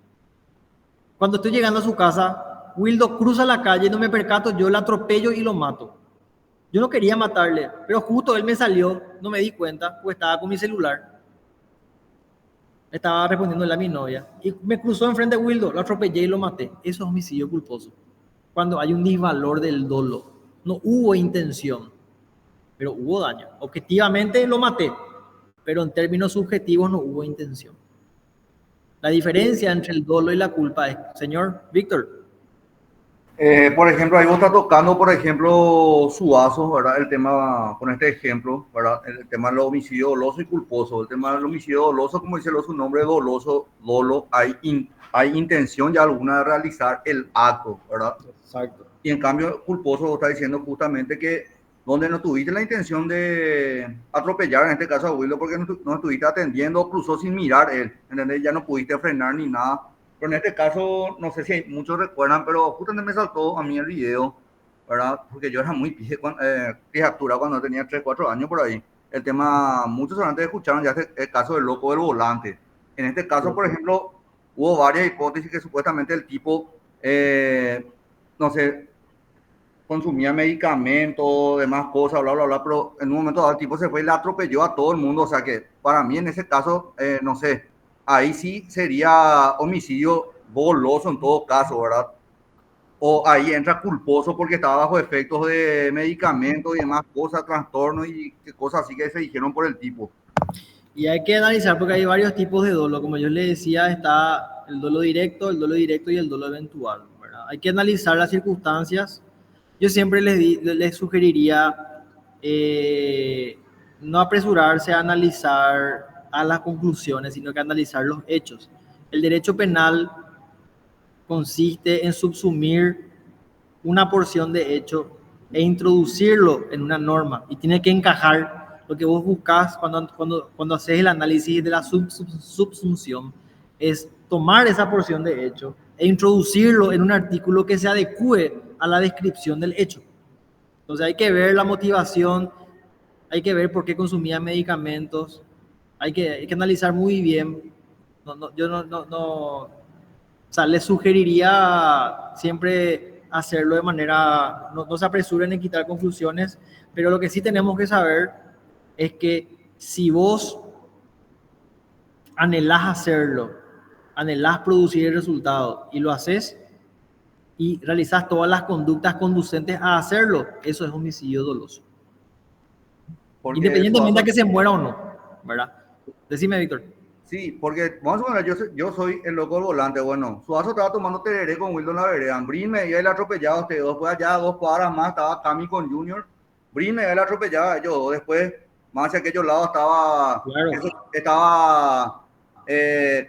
cuando estoy llegando a su casa, Wildo cruza la calle, no me percato, yo lo atropello y lo mato. Yo no quería matarle, pero justo él me salió, no me di cuenta, pues estaba con mi celular. Estaba respondiéndole a mi novia. Y me cruzó enfrente de Wildo, lo atropellé y lo maté. Eso es homicidio culposo. Cuando hay un disvalor del dolo. No hubo intención, pero hubo daño. Objetivamente lo maté, pero en términos subjetivos no hubo intención. La diferencia entre el dolo y la culpa es, señor Víctor. Por ejemplo, ahí vos estás tocando, por ejemplo, Suazo, ¿verdad? El tema, con este ejemplo, ¿verdad? El tema del homicidio doloso y culposo. El tema del homicidio doloso, como dice su nombre, doloso, dolo, hay intención ya alguna de realizar el acto, ¿verdad? Exacto. Y en cambio, culposo, vos estás diciendo justamente que donde no tuviste la intención de atropellar, en este caso a Wildo, porque no estuviste atendiendo, cruzó sin mirar él, ¿entendés? Ya no pudiste frenar ni nada. Pero en este caso, no sé si muchos recuerdan, pero justamente me saltó a mí el video, ¿verdad? Porque yo era muy criatura cuando tenía 3, 4 años por ahí. El tema, muchos antes escucharon ya el caso del loco del volante. En este caso, por ejemplo, hubo varias hipótesis que supuestamente el tipo, no sé, consumía medicamentos, demás cosas, bla, bla, bla, pero en un momento dado el tipo se fue y le atropelló a todo el mundo. O sea que para mí en ese caso, no sé, ahí sí sería homicidio doloso en todo caso, ¿verdad? O ahí entra culposo porque estaba bajo efectos de medicamentos y demás cosas, trastornos y cosas así que se dijeron por el tipo. Y hay que analizar porque hay varios tipos de dolo. Como yo les decía, está el dolo directo y el dolo eventual, ¿verdad? Hay que analizar las circunstancias. Yo siempre les sugeriría no apresurarse a analizar a las conclusiones, sino que analizar los hechos. El derecho penal consiste en subsumir una porción de hecho e introducirlo en una norma y tiene que encajar. Lo que vos buscas cuando haces el análisis de la subsunción es tomar esa porción de hecho e introducirlo en un artículo que se adecue a la descripción del hecho. Entonces hay que ver la motivación, hay que ver por qué consumía medicamentos, hay que analizar muy bien. Yo o sea, les sugeriría siempre hacerlo de manera, no se apresuren en quitar conclusiones, pero lo que sí tenemos que saber es que si vos anhelás hacerlo, anhelás producir el resultado y lo haces y realizas todas las conductas conducentes a hacerlo, eso es homicidio doloso. Porque independientemente de que se muera o no, ¿verdad? Decime, Víctor. Sí, porque vamos a ver, yo soy el loco del volante. Bueno, Suazo estaba tomando tereré con Wildo en la vereda. Brin me iba el atropellado, después allá 2 cuadras más estaba Cami con Junior. Brin me iba el atropellado, yo después, más hacia aquellos lados estaba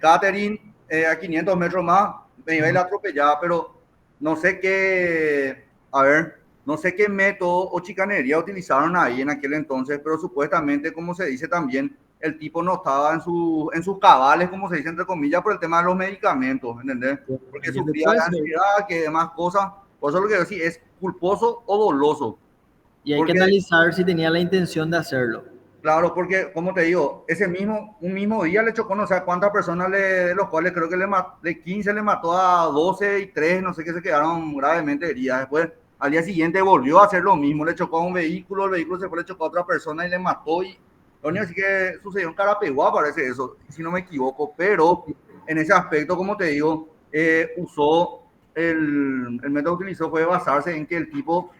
Catherine a 500 metros más, me iba el atropellado, pero no sé qué, a ver, no sé qué método o chicanería utilizaron ahí en aquel entonces, pero supuestamente, como se dice también, el tipo no estaba en sus cabales, como se dice entre comillas, por el tema de los medicamentos, ¿entendés? Porque sufría de ansiedad, que demás cosas. Por eso lo que decía es culposo o doloso. Y hay que analizar si tenía la intención de hacerlo. Claro, porque, como te digo, un mismo día le chocó, no sé cuántas personas, de los cuales creo que de 15 le mató a 12 y 3, no sé qué, se quedaron gravemente heridas. Después, al día siguiente volvió a hacer lo mismo, le chocó a un vehículo, el vehículo se fue, le chocó a otra persona y le mató. Y lo único que sucedió en Carapeguá, parece eso, si no me equivoco, pero en ese aspecto, como te digo, usó el método que utilizó fue basarse en que el tipo,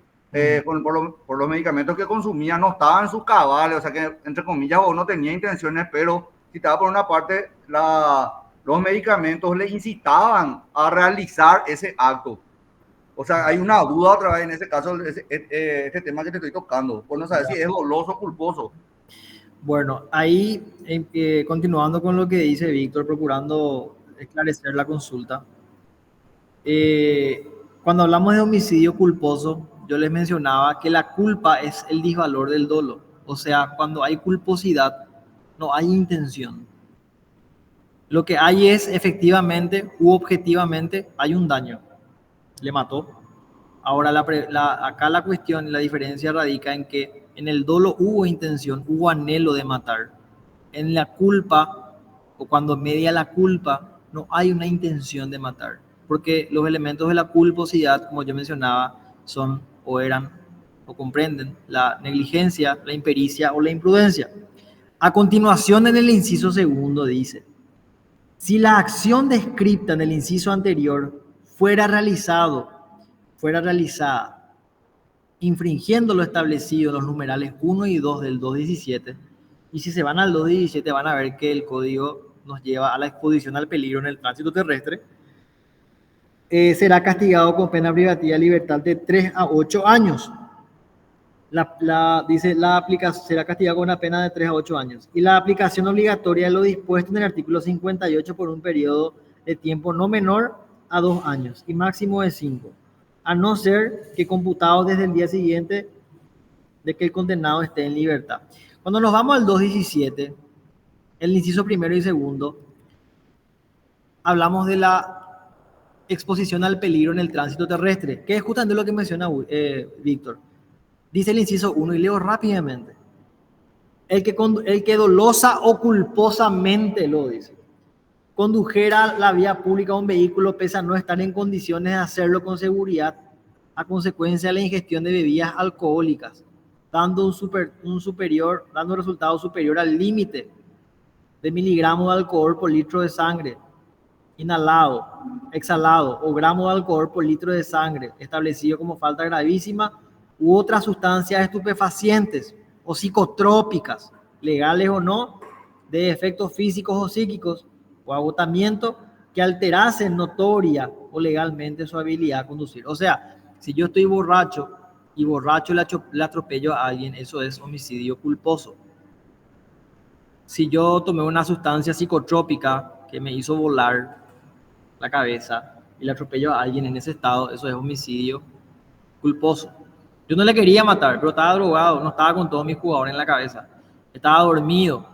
por los medicamentos que consumía, no estaba en sus cabales, o sea que, entre comillas, no tenía intenciones, pero si estaba por una parte, los medicamentos le incitaban a realizar ese acto. O sea, hay una duda otra vez en ese caso, este tema que te estoy tocando, por no saber si es doloso o culposo. Bueno, ahí continuando con lo que dice Víctor, procurando esclarecer la consulta. Cuando hablamos de homicidio culposo, yo les mencionaba que la culpa es el disvalor del dolo. O sea, cuando hay culposidad, no hay intención. Lo que hay es efectivamente u objetivamente hay un daño. Le mató. Ahora, acá la cuestión, la diferencia radica en que en el dolo hubo intención, hubo anhelo de matar. En la culpa, o cuando media la culpa, no hay una intención de matar. Porque los elementos de la culposidad, como yo mencionaba, son o eran o comprenden la negligencia, la impericia o la imprudencia. A continuación, en el inciso segundo dice: si la acción descrita en el inciso anterior fuera realizada infringiendo lo establecido en los numerales 1 y 2 del 2.17, y si se van al 2.17 van a ver que el código nos lleva a la exposición al peligro en el tránsito terrestre, será castigado con pena privativa de libertad de 3 a 8 años. Dice, la aplicación será castigado con una pena de 3 a 8 años. Y la aplicación obligatoria de lo dispuesto en el artículo 58 por un periodo de tiempo no menor a 2 años y máximo de 5, a no ser que computado desde el día siguiente de que el condenado esté en libertad. Cuando nos vamos al 2.17, el inciso primero y segundo, hablamos de la exposición al peligro en el tránsito terrestre, que es justamente lo que menciona Víctor. Dice el inciso 1, y leo rápidamente: el que dolosa o culposamente, lo dice, condujera la vía pública un vehículo pese a no estar en condiciones de hacerlo con seguridad a consecuencia de la ingestión de bebidas alcohólicas, dando dando resultado superior al límite de miligramos de alcohol por litro de sangre inhalado, exhalado, o gramos de alcohol por litro de sangre, establecido como falta gravísima, u otras sustancias estupefacientes o psicotrópicas, legales o no, de efectos físicos o psíquicos, o agotamiento que alterasen notoria o legalmente su habilidad a conducir. O sea, si yo estoy borracho y le atropello a alguien, eso es homicidio culposo. Si yo tomé una sustancia psicotrópica que me hizo volar la cabeza y le atropello a alguien en ese estado, eso es homicidio culposo. Yo no le quería matar, pero estaba drogado, no estaba con todos mis jugadores en la cabeza, estaba dormido,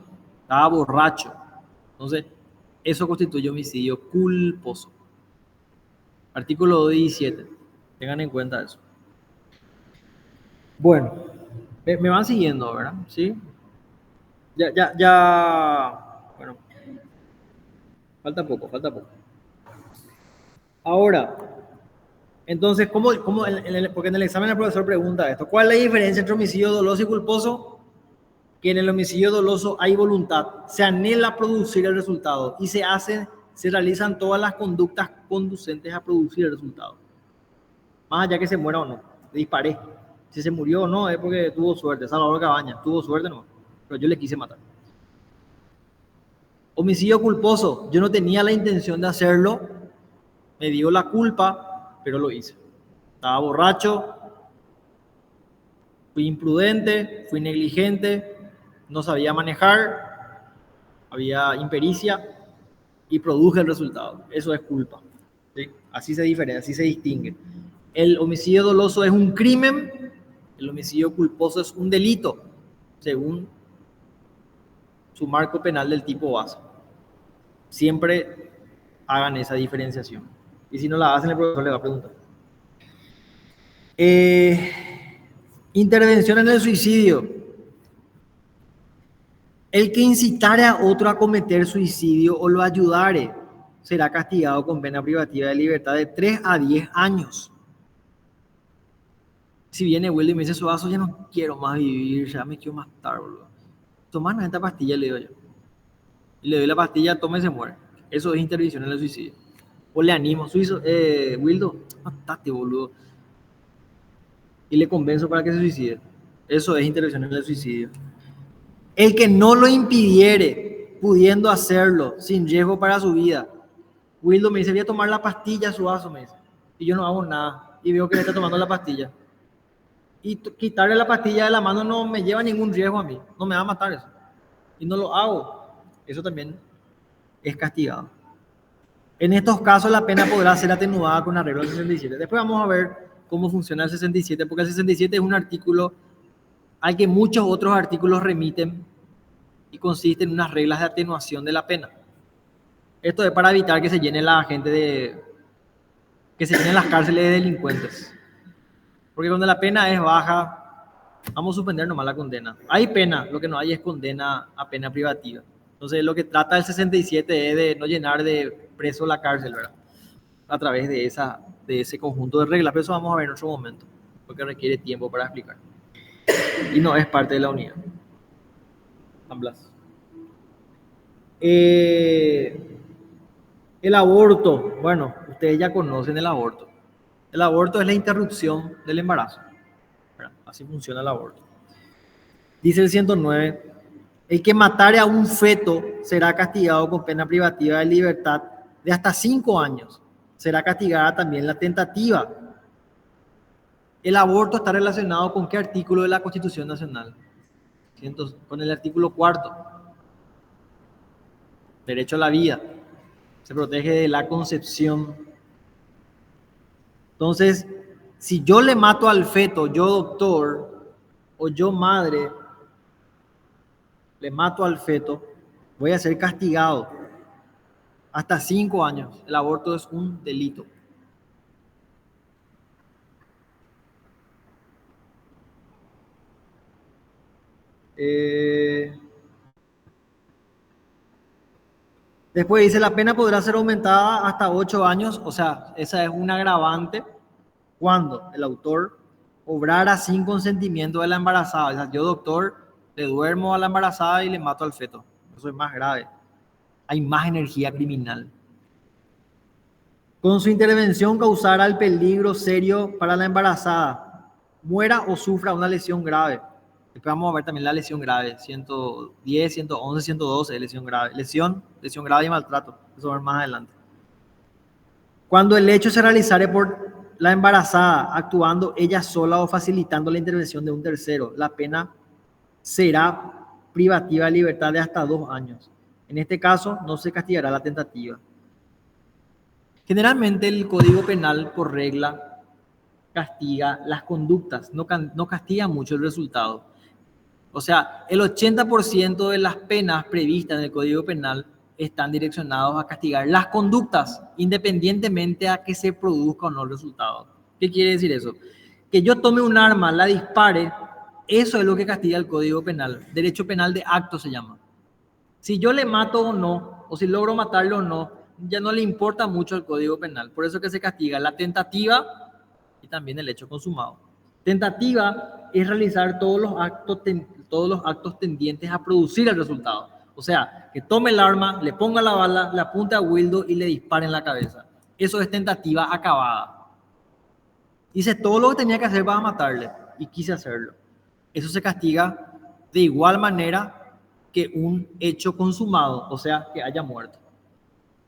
estaba borracho. Entonces, eso constituye homicidio culposo. Artículo 17. Tengan en cuenta eso. Bueno, me van siguiendo, ¿verdad? ¿Sí? Bueno, falta poco. Ahora, entonces, porque en el examen el profesor pregunta esto: ¿cuál es la diferencia entre homicidio doloso y culposo? Que en el homicidio doloso hay voluntad, se anhela producir el resultado y se realizan todas las conductas conducentes a producir el resultado. Más allá que se muera o no, disparé. Si se murió o no es porque tuvo suerte. Salvador Cabañas tuvo suerte no, pero yo le quise matar. Homicidio culposo, yo no tenía la intención de hacerlo, me dio la culpa, pero lo hice. Estaba borracho, fui imprudente, fui negligente, no sabía manejar, había impericia y produje el resultado. Eso es culpa. ¿Sí? Así se diferencia, así se distingue. El homicidio doloso es un crimen, el homicidio culposo es un delito, según su marco penal del tipo base. Siempre hagan esa diferenciación. Y si no la hacen, el profesor le va a preguntar. Intervención en el suicidio. El que incitare a otro a cometer suicidio o lo ayudare será castigado con pena privativa de libertad de 3 a 10 años. Si viene Will y me dice: Suazo, ya no quiero más vivir, ya me quiero matar, boludo. Tomá esta pastilla, le digo yo. Y le doy la pastilla, toma y se muere. Eso es intervención en el suicidio. O le animo: Wildo, matate, boludo. Y le convenzo para que se suicide. Eso es intervención en el suicidio. El que no lo impidiere, pudiendo hacerlo sin riesgo para su vida. Wildo me dice: voy a tomar la pastilla, Suazo, me dice. Y yo no hago nada. Y veo que le está tomando la pastilla. Y quitarle la pastilla de la mano no me lleva ningún riesgo a mí. No me va a matar eso. Y no lo hago. Eso también es castigado. En estos casos la pena podrá ser atenuada con arreglo al 67. Después vamos a ver cómo funciona el 67, porque el 67 es un artículo al que muchos otros artículos remiten y consiste en unas reglas de atenuación de la pena. Esto es para evitar que se llenen que se llenen las cárceles de delincuentes. Porque cuando la pena es baja, vamos a suspender nomás la condena. Hay pena, lo que no hay es condena a pena privativa. Entonces, lo que trata el 67 es de no llenar de preso la cárcel, ¿verdad? A través de ese conjunto de reglas. Pero eso vamos a ver en otro momento, porque requiere tiempo para explicar. Y no es parte de la unidad. San Blas. El aborto, bueno, ustedes ya conocen el aborto. El aborto es la interrupción del embarazo. Así funciona el aborto. Dice el 109, el que matare a un feto será castigado con pena privativa de libertad de hasta 5 años. Será castigada también la tentativa. El aborto está relacionado con qué artículo de la Constitución Nacional? Con el artículo 4. Derecho a la vida. Se protege de la concepción. Entonces, si yo le mato al feto, yo doctor o yo madre, le mato al feto, voy a ser castigado hasta 5 años. El aborto es un delito. Después dice, la pena podrá ser aumentada hasta 8 años, o sea, esa es un agravante cuando el autor obrara sin consentimiento de la embarazada. O sea, yo, doctor, le duermo a la embarazada y le mato al feto. Eso es más grave. Hay más energía criminal. Con su intervención causará el peligro serio para la embarazada, muera o sufra una lesión grave. Después vamos a ver también la lesión grave, 110, 111, 112, lesión grave. Lesión grave y maltrato, eso va a ver más adelante. Cuando el hecho se realizare por la embarazada, actuando ella sola o facilitando la intervención de un tercero, la pena será privativa de libertad de hasta 2 años. En este caso, no se castigará la tentativa. Generalmente el Código Penal, por regla, castiga las conductas, no castiga mucho el resultado. O sea, el 80% de las penas previstas en el Código Penal están direccionados a castigar las conductas, independientemente a que se produzca o no el resultado. ¿Qué quiere decir eso? Que yo tome un arma, la dispare, eso es lo que castiga el Código Penal. Derecho penal de acto se llama. Si yo le mato o no, o si logro matarlo o no, ya no le importa mucho al Código Penal. Por eso que se castiga la tentativa y también el hecho consumado. Tentativa es realizar todos los actos tendientes a producir el resultado. O sea, que tome el arma, le ponga la bala, le apunte a Wildo y le dispare en la cabeza. Eso es tentativa acabada. Hice todo lo que tenía que hacer para matarle y quise hacerlo. Eso se castiga de igual manera que un hecho consumado, o sea, que haya muerto.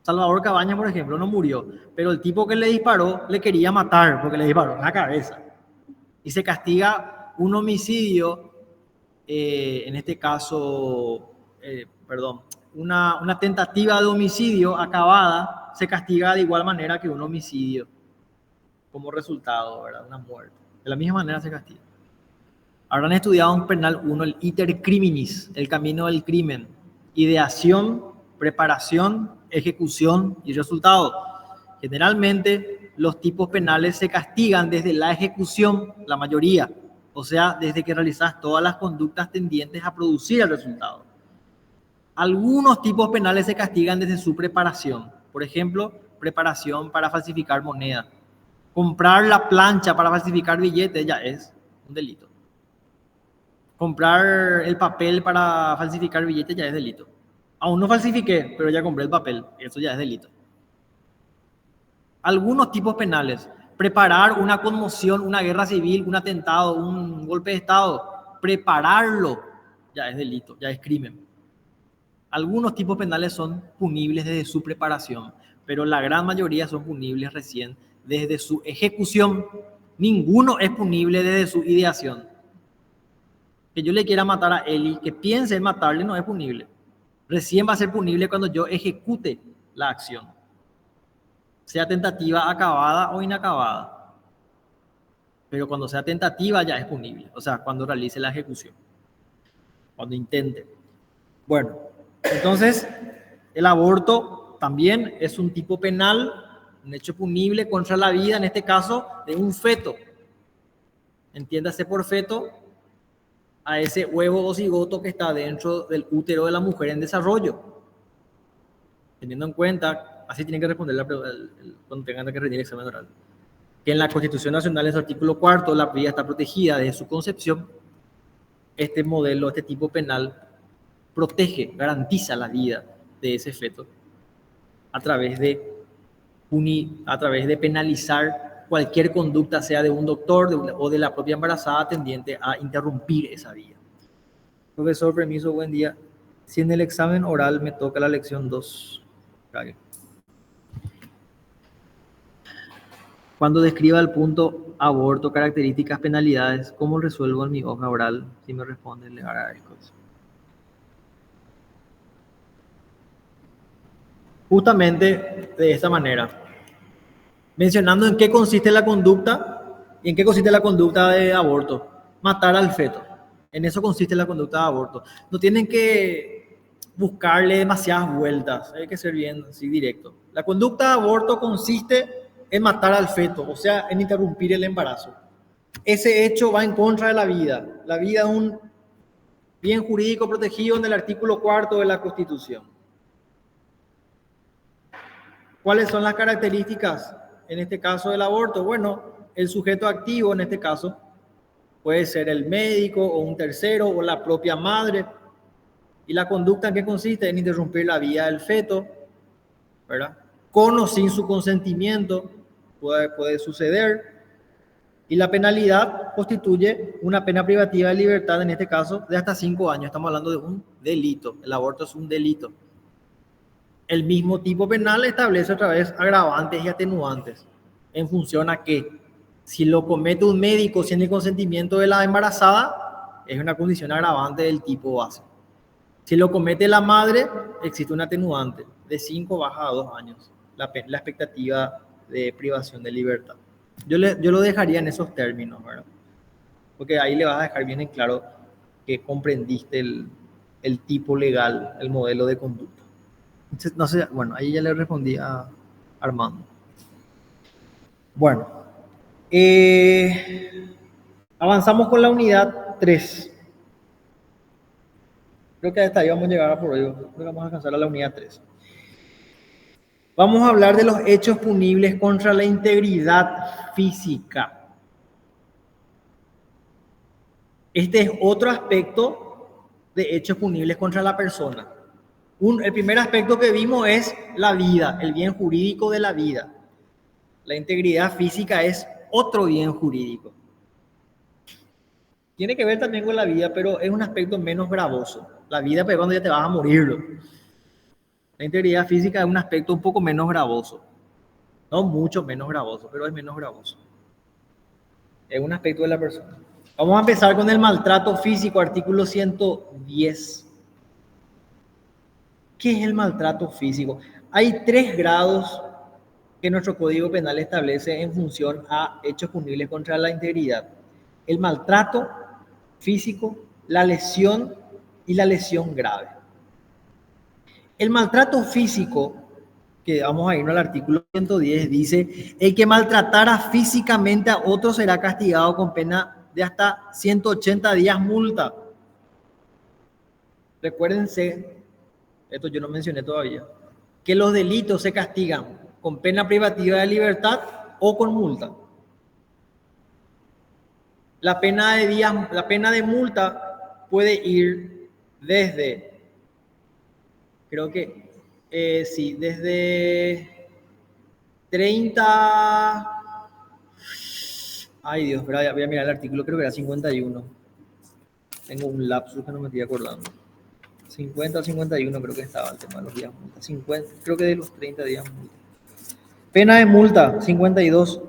Salvador Cabañas, por ejemplo, no murió, pero el tipo que le disparó le quería matar porque le disparó en la cabeza. Y se castiga un homicidio, en este caso, una tentativa de homicidio acabada, se castiga de igual manera que un homicidio como resultado, ¿verdad? Una muerte. De la misma manera se castiga. Habrán estudiado en Penal 1 el iter criminis, el camino del crimen, ideación, preparación, ejecución y resultado. Generalmente los tipos penales se castigan desde la ejecución, la mayoría, o sea, desde que realizas todas las conductas tendientes a producir el resultado. Algunos tipos penales se castigan desde su preparación. Por ejemplo, preparación para falsificar moneda. Comprar la plancha para falsificar billetes ya es un delito. Comprar el papel para falsificar billetes ya es delito. Aún no falsifiqué, pero ya compré el papel. Eso ya es delito. Algunos tipos penales. Preparar una conmoción, una guerra civil, un atentado, un golpe de Estado. Prepararlo ya es delito, ya es crimen. Algunos tipos penales son punibles desde su preparación, pero la gran mayoría son punibles recién desde su ejecución. Ninguno es punible desde su ideación. Que yo le quiera matar a Eli, que piense en matarle, no es punible. Recién va a ser punible cuando yo ejecute la acción, sea tentativa acabada o inacabada. pero cuando sea tentativa ya es punible, o sea, cuando realice la ejecución, cuando intente. Bueno, entonces el aborto también es un tipo penal, un hecho punible contra la vida, en este caso, de un feto. Entiéndase por feto a ese huevo o cigoto que está dentro del útero de la mujer en desarrollo. Teniendo en cuenta, así tienen que responder cuando tengan que rendir el examen oral, que en la Constitución Nacional, en su artículo 4, la vida está protegida desde su concepción. Este modelo, este tipo penal, protege, garantiza la vida de ese feto a través de penalizar cualquier conducta, sea de un doctor o de la propia embarazada, tendiente a interrumpir esa vida. Profesor, permiso, buen día. Si en el examen oral me toca la lección 2, cuando describa el punto aborto, características, penalidades, ¿cómo resuelvo en mi hoja oral? Si me responden, le agradezco. Justamente de esta manera, mencionando en qué consiste la conducta y en qué consiste la conducta de aborto. Matar al feto. En eso consiste la conducta de aborto. No tienen que buscarle demasiadas vueltas, hay que ser bien así directo. La conducta de aborto consiste en matar al feto, o sea, en interrumpir el embarazo. Ese hecho va en contra de la vida. La vida es un bien jurídico protegido en el artículo 4 de la Constitución. ¿Cuáles son las características en este caso del aborto? Bueno, el sujeto activo en este caso puede ser el médico o un tercero o la propia madre. ¿Y la conducta en qué consiste? En interrumpir la vida del feto, ¿verdad? Con o sin su consentimiento puede suceder. Y la penalidad constituye una pena privativa de libertad, en este caso, de hasta 5 años. Estamos hablando de un delito. El aborto es un delito. El mismo tipo penal establece otra vez agravantes y atenuantes en función a que si lo comete un médico sin el consentimiento de la embarazada, es una condición agravante del tipo base. Si lo comete la madre, existe un atenuante de 5 baja a 2 años, la expectativa de privación de libertad. Yo lo dejaría en esos términos, ¿verdad? Porque ahí le vas a dejar bien en claro que comprendiste el tipo legal, el modelo de conducta. No sé, bueno, ahí ya le respondí a Armando. Bueno, avanzamos con la unidad 3. Creo que hasta ahí vamos a llegar por hoy. Creo que vamos a alcanzar a la unidad 3. Vamos a hablar de los hechos punibles contra la integridad física. Este es otro aspecto de hechos punibles contra la persona. El primer aspecto que vimos es la vida, el bien jurídico de la vida. La integridad física es otro bien jurídico. Tiene que ver también con la vida, pero es un aspecto menos gravoso. La vida, pero cuando ya te vas a morir. La integridad física es un aspecto un poco menos gravoso. No mucho menos gravoso, pero es menos gravoso. Es un aspecto de la persona. Vamos a empezar con el maltrato físico, artículo 110. ¿Qué es el maltrato físico? Hay 3 grados que nuestro Código Penal establece en función a hechos punibles contra la integridad. El maltrato físico, la lesión y la lesión grave. El maltrato físico, que vamos a irnos al artículo 110, dice: el que maltratara físicamente a otro será castigado con pena de hasta 180 días multa. Recuérdense, esto yo no mencioné todavía, que los delitos se castigan con pena privativa de libertad o con multa. La pena de multa puede ir desde, creo que sí, desde 30, ay Dios, voy a mirar el artículo, creo que era 51. Tengo un lapsus que no me estoy acordando. 50 o 51 creo que estaba el tema de los días multa. 50, creo que de los 30 días multa. Pena de multa, 52.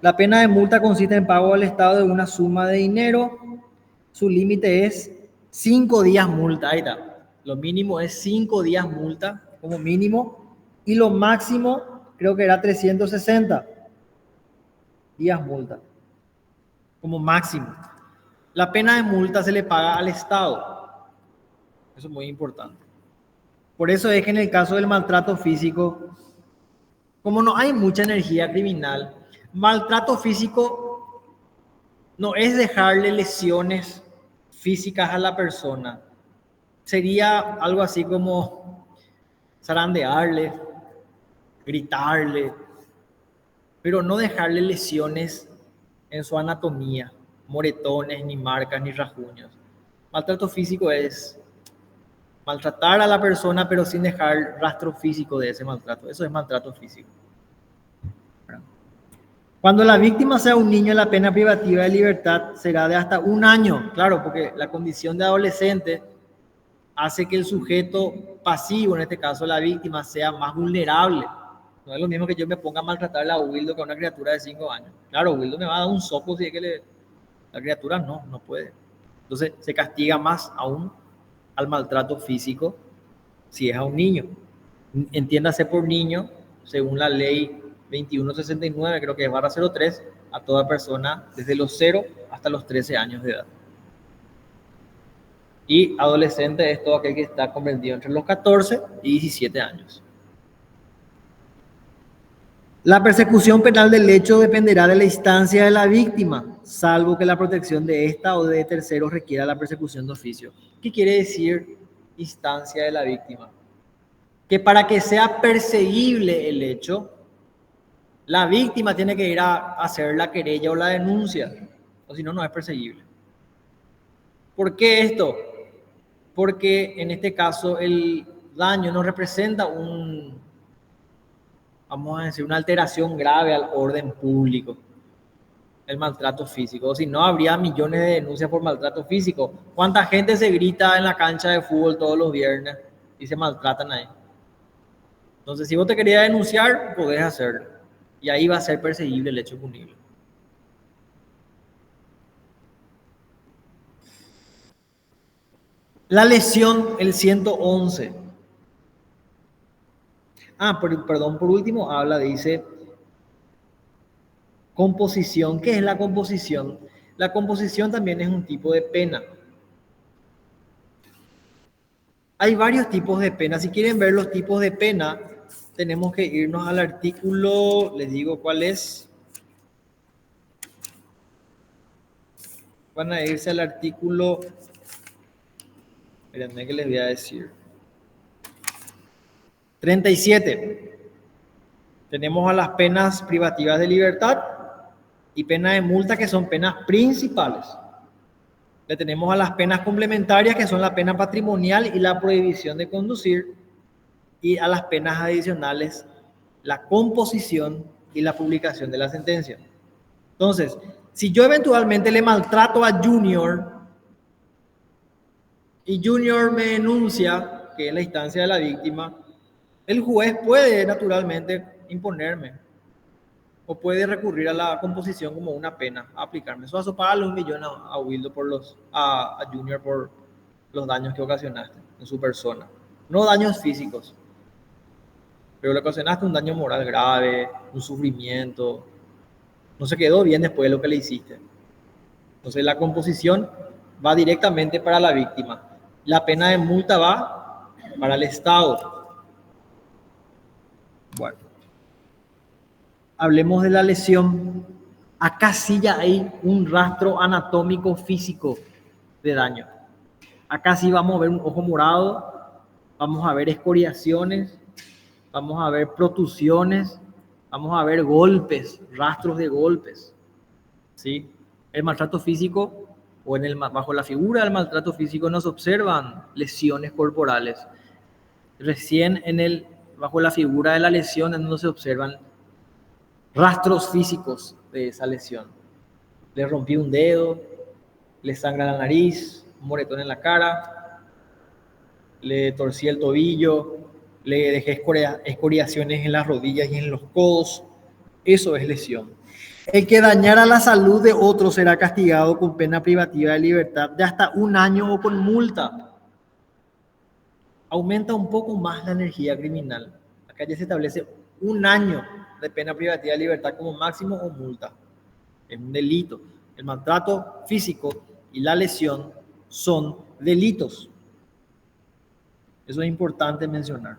La pena de multa consiste en pago al Estado de una suma de dinero. Su límite es 5 días multa. Ahí está. Lo mínimo es 5 días multa como mínimo. Y lo máximo creo que era 360 días multa. como máximo. La pena de multa se le paga al Estado. Eso es muy importante. Por eso es que en el caso del maltrato físico, como no hay mucha energía criminal, maltrato físico no es dejarle lesiones físicas a la persona. Sería algo así como zarandearle, gritarle, pero no dejarle lesiones en su anatomía, moretones, ni marcas, ni rasguños. Maltrato físico es maltratar a la persona, pero sin dejar rastro físico de ese maltrato. Eso es maltrato físico. Cuando la víctima sea un niño, la pena privativa de libertad será de hasta 1 año. Claro, porque la condición de adolescente hace que el sujeto pasivo, en este caso la víctima, sea más vulnerable. No es lo mismo que yo me ponga a maltratar a Wildo que a una criatura de 5 años. Claro, Wildo me va a dar un soco si es que la criatura no puede. Entonces se castiga más aún al maltrato físico si es a un niño. Entiéndase por niño, según la ley 2169, creo que es /03, a toda persona desde los 0 hasta los 13 años de edad. Y adolescente es todo aquel que está comprendido entre los 14 y 17 años. La persecución penal del hecho dependerá de la instancia de la víctima, salvo que la protección de esta o de terceros requiera la persecución de oficio. ¿Qué quiere decir instancia de la víctima? Que para que sea perseguible el hecho, la víctima tiene que ir a hacer la querella o la denuncia, o si no, no es perseguible. ¿Por qué esto? Porque en este caso el daño no representa vamos a decir, una alteración grave al orden público, el maltrato físico. O si no, habría millones de denuncias por maltrato físico. ¿Cuánta gente se grita en la cancha de fútbol todos los viernes y se maltratan ahí? Entonces, si vos te querías denunciar, podés hacerlo. Y ahí va a ser perseguible el hecho punible. La lesión, el 111. Perdón, por último dice composición. ¿Qué es la composición? La composición también es un tipo de pena. Hay varios tipos de pena. Si quieren ver los tipos de pena, tenemos que irnos al artículo, les digo cuál es. Van a irse al artículo, espérenme que les voy a decir. 37. Tenemos a las penas privativas de libertad y pena de multa, que son penas principales. Le tenemos a las penas complementarias, que son la pena patrimonial y la prohibición de conducir, y a las penas adicionales, la composición y la publicación de la sentencia. Entonces, si yo eventualmente le maltrato a Junior y Junior me denuncia, que es la instancia de la víctima, el juez puede naturalmente imponerme o puede recurrir a la composición como una pena, a aplicarme. Eso va a pagarle 1 millón a Wildo a Junior por los daños que ocasionaste en su persona. No daños físicos, pero le ocasionaste un daño moral grave, un sufrimiento. No se quedó bien después de lo que le hiciste. Entonces la composición va directamente para la víctima. La pena de multa va para el Estado. Bueno, hablemos de la lesión. Acá sí ya hay un rastro anatómico físico de daño. Acá sí vamos a ver un ojo morado, vamos a ver escoriaciones, vamos a ver protusiones, vamos a ver golpes, rastros de golpes. ¿Sí? El maltrato físico, o bajo la figura del maltrato físico, nos observan lesiones corporales. Recién bajo la figura de la lesión no se observan rastros físicos de esa lesión. Le rompí un dedo, le sangra la nariz, un moretón en la cara, le torcí el tobillo, le dejé escoriaciones en las rodillas y en los codos. Eso es lesión. El que dañara la salud de otro será castigado con pena privativa de libertad de hasta 1 año o con multa. Aumenta un poco más la energía criminal. Acá ya se establece 1 año de pena privativa de libertad como máximo o multa. Es un delito. El maltrato físico y la lesión son delitos. Eso es importante mencionar.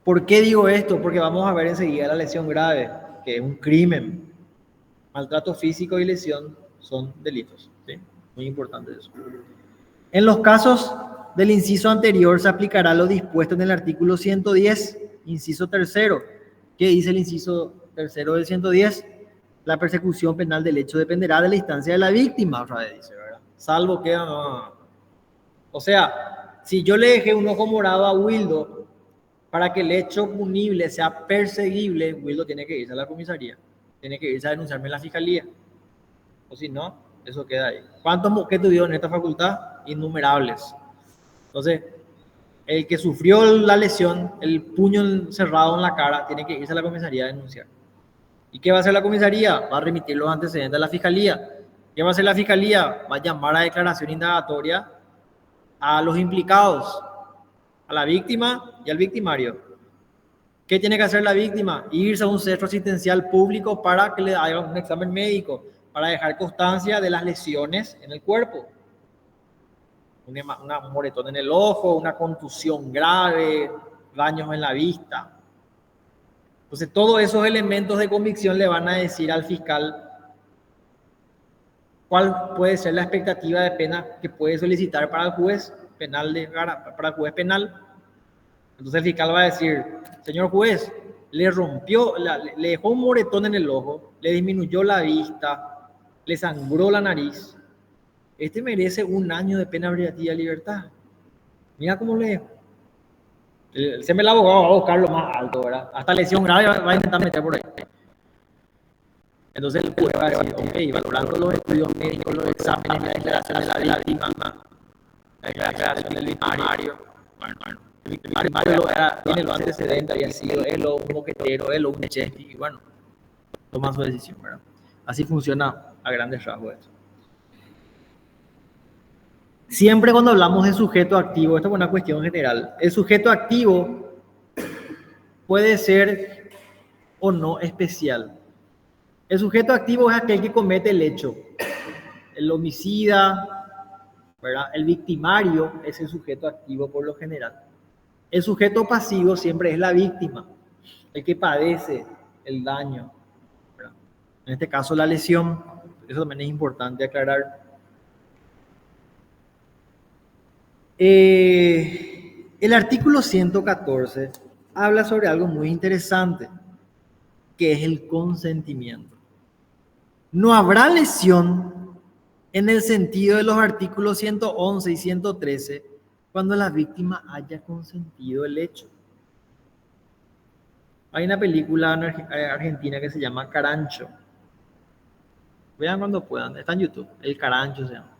¿Por qué digo esto? Porque vamos a ver enseguida la lesión grave, que es un crimen. Maltrato físico y lesión son delitos. ¿Sí? Muy importante eso. En los casos del inciso anterior se aplicará lo dispuesto en el artículo 110, inciso tercero. ¿Qué dice el inciso tercero del 110? La persecución penal del hecho dependerá de la instancia de la víctima, otra vez dice, ¿verdad? Salvo que... O sea, si yo le dejé un ojo morado a Wildo para que el hecho punible sea perseguible, Wildo tiene que irse a la comisaría, tiene que irse a denunciarme en la fiscalía. O si no, eso queda ahí. ¿Cuántos mosquetes tuvieron en esta facultad? Innumerables. Entonces, el que sufrió la lesión, el puño cerrado en la cara, tiene que irse a la comisaría a denunciar. ¿Y qué va a hacer la comisaría? Va a remitir los antecedentes a la fiscalía. ¿Qué va a hacer la fiscalía? Va a llamar a declaración indagatoria a los implicados, a la víctima y al victimario. ¿Qué tiene que hacer la víctima? Irse a un centro asistencial público para que le hagan un examen médico, para dejar constancia de las lesiones en el cuerpo. Un moretón en el ojo, una contusión grave, daños en la vista. Entonces, todos esos elementos de convicción le van a decir al fiscal cuál puede ser la expectativa de pena que puede solicitar para el juez penal. Para el juez penal. Entonces el fiscal va a decir, señor juez, le dejó un moretón en el ojo, le disminuyó la vista, le sangró la nariz. Este merece 1 año de pena privativa de libertad. Mira cómo le dejo. Siempre el abogado va a buscar lo más alto, ¿verdad? Hasta lesión grave va a intentar meter por ahí. Entonces el juez va a decir, ok, valorando los estudios médicos, los exámenes, la declaración de la víctima, la declaración del victimario. Bueno, el victimario tiene los antecedentes, había sido él o un moquetero, él o un chesti, y bueno, toma su decisión, ¿verdad? Así funciona a grandes rasgos esto. Siempre cuando hablamos de sujeto activo, esto es una cuestión general, el sujeto activo puede ser o no especial. El sujeto activo es aquel que comete el hecho. El homicida, ¿verdad? El victimario es el sujeto activo por lo general. El sujeto pasivo siempre es la víctima, el que padece el daño, ¿verdad? En este caso la lesión, eso también es importante aclarar. El artículo 114 habla sobre algo muy interesante, que es el consentimiento. No habrá lesión en el sentido de los artículos 111 y 113 cuando la víctima haya consentido el hecho. Hay una película argentina que se llama Carancho. Vean cuando puedan, está en YouTube, El Carancho se llama.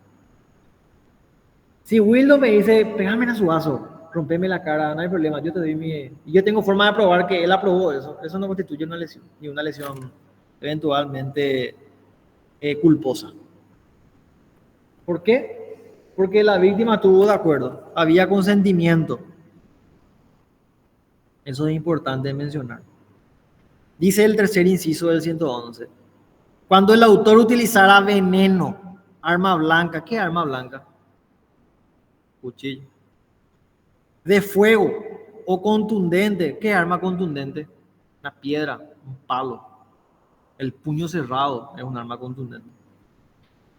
Si Wildo me dice, pégame a su vaso, rompeme la cara, no hay problema, yo te doy mi... Y yo tengo forma de probar que él aprobó eso. Eso no constituye una lesión, ni una lesión eventualmente culposa. ¿Por qué? Porque la víctima estuvo de acuerdo, había consentimiento. Eso es importante mencionar. Dice el tercer inciso del 111. Cuando el autor utilizara veneno, arma blanca, ¿qué arma blanca? Cuchillo. De fuego o contundente, ¿qué arma contundente? Una piedra, un palo. El puño cerrado es un arma contundente.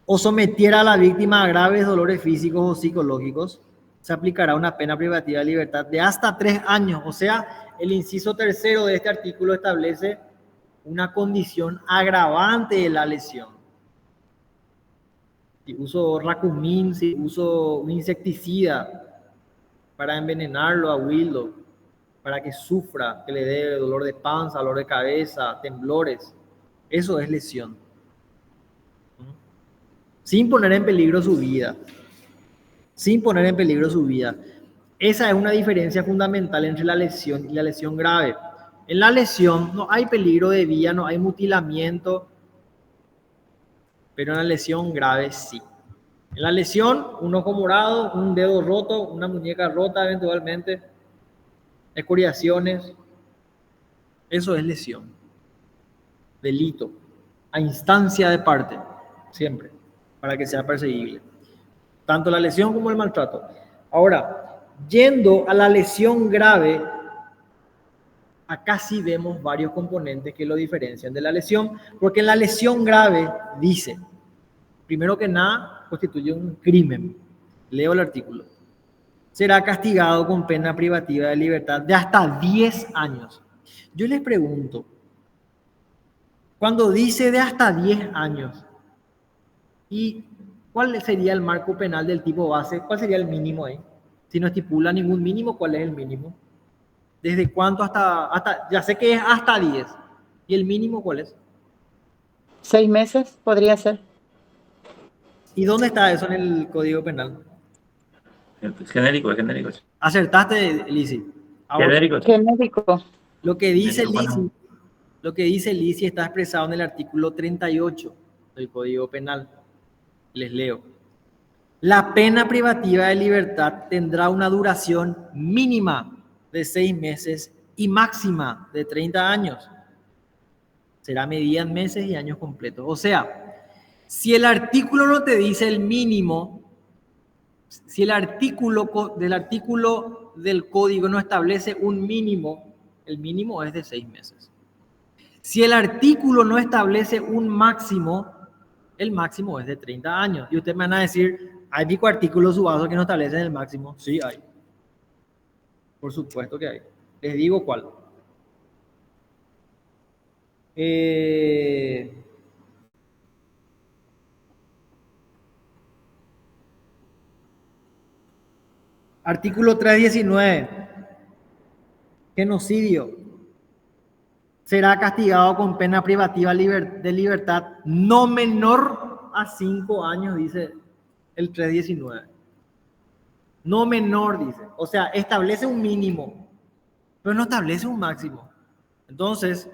O sometiera a la víctima a graves dolores físicos o psicológicos, se aplicará una pena privativa de libertad de hasta 3 años. O sea, el inciso tercero de este artículo establece una condición agravante de la lesión. Si uso racumín, si uso un insecticida para envenenarlo a Wildo, para que sufra, que le dé dolor de panza, dolor de cabeza, temblores, eso es lesión. Sin poner en peligro su vida. Sin poner en peligro su vida. Esa es una diferencia fundamental entre la lesión y la lesión grave. En la lesión no hay peligro de vida, no hay mutilamiento, pero en la lesión grave sí. En la lesión, un ojo morado, un dedo roto, una muñeca rota eventualmente, escoriaciones, eso es lesión, delito. a instancia de parte, siempre, para que sea perseguible. Tanto la lesión como el maltrato. Ahora, yendo a la lesión grave, acá sí vemos varios componentes que lo diferencian de la lesión, porque en la lesión grave dice, primero que nada, constituye un crimen. Leo el artículo. Será castigado con pena privativa de libertad de hasta 10 años. Yo les pregunto, cuando dice de hasta 10 años, ¿y cuál sería el marco penal del tipo base? ¿Cuál sería el mínimo ahí? Si no estipula ningún mínimo, ¿cuál es el mínimo? ¿Desde cuánto hasta ya sé que es hasta 10? ¿Y el mínimo cuál es? 6 meses podría ser. ¿Y dónde está eso en el Código Penal? Genérico, es genérico. Acertaste, Lisi. Ahora, Genérico. Genérico. lo que dice Genérico, Lisi está expresado en el artículo 38 del Código Penal. Les leo. La pena privativa de libertad tendrá una duración mínima de 6 meses y máxima de 30 años. Será medida en meses y años completos. O sea, si el artículo no te dice el mínimo, si el artículo del código no establece un mínimo, el mínimo es de 6 meses. Si el artículo no establece un máximo, el máximo es de 30 años. Y ustedes me van a decir, ¿hay pico artículos subados que no establecen el máximo? Sí, hay. Por supuesto que hay. Les digo cuál. Artículo 319. Genocidio. Será castigado con pena privativa de libertad no menor a 5 años, dice el 319. No menor, dice. O sea, establece un mínimo, pero no establece un máximo. Entonces,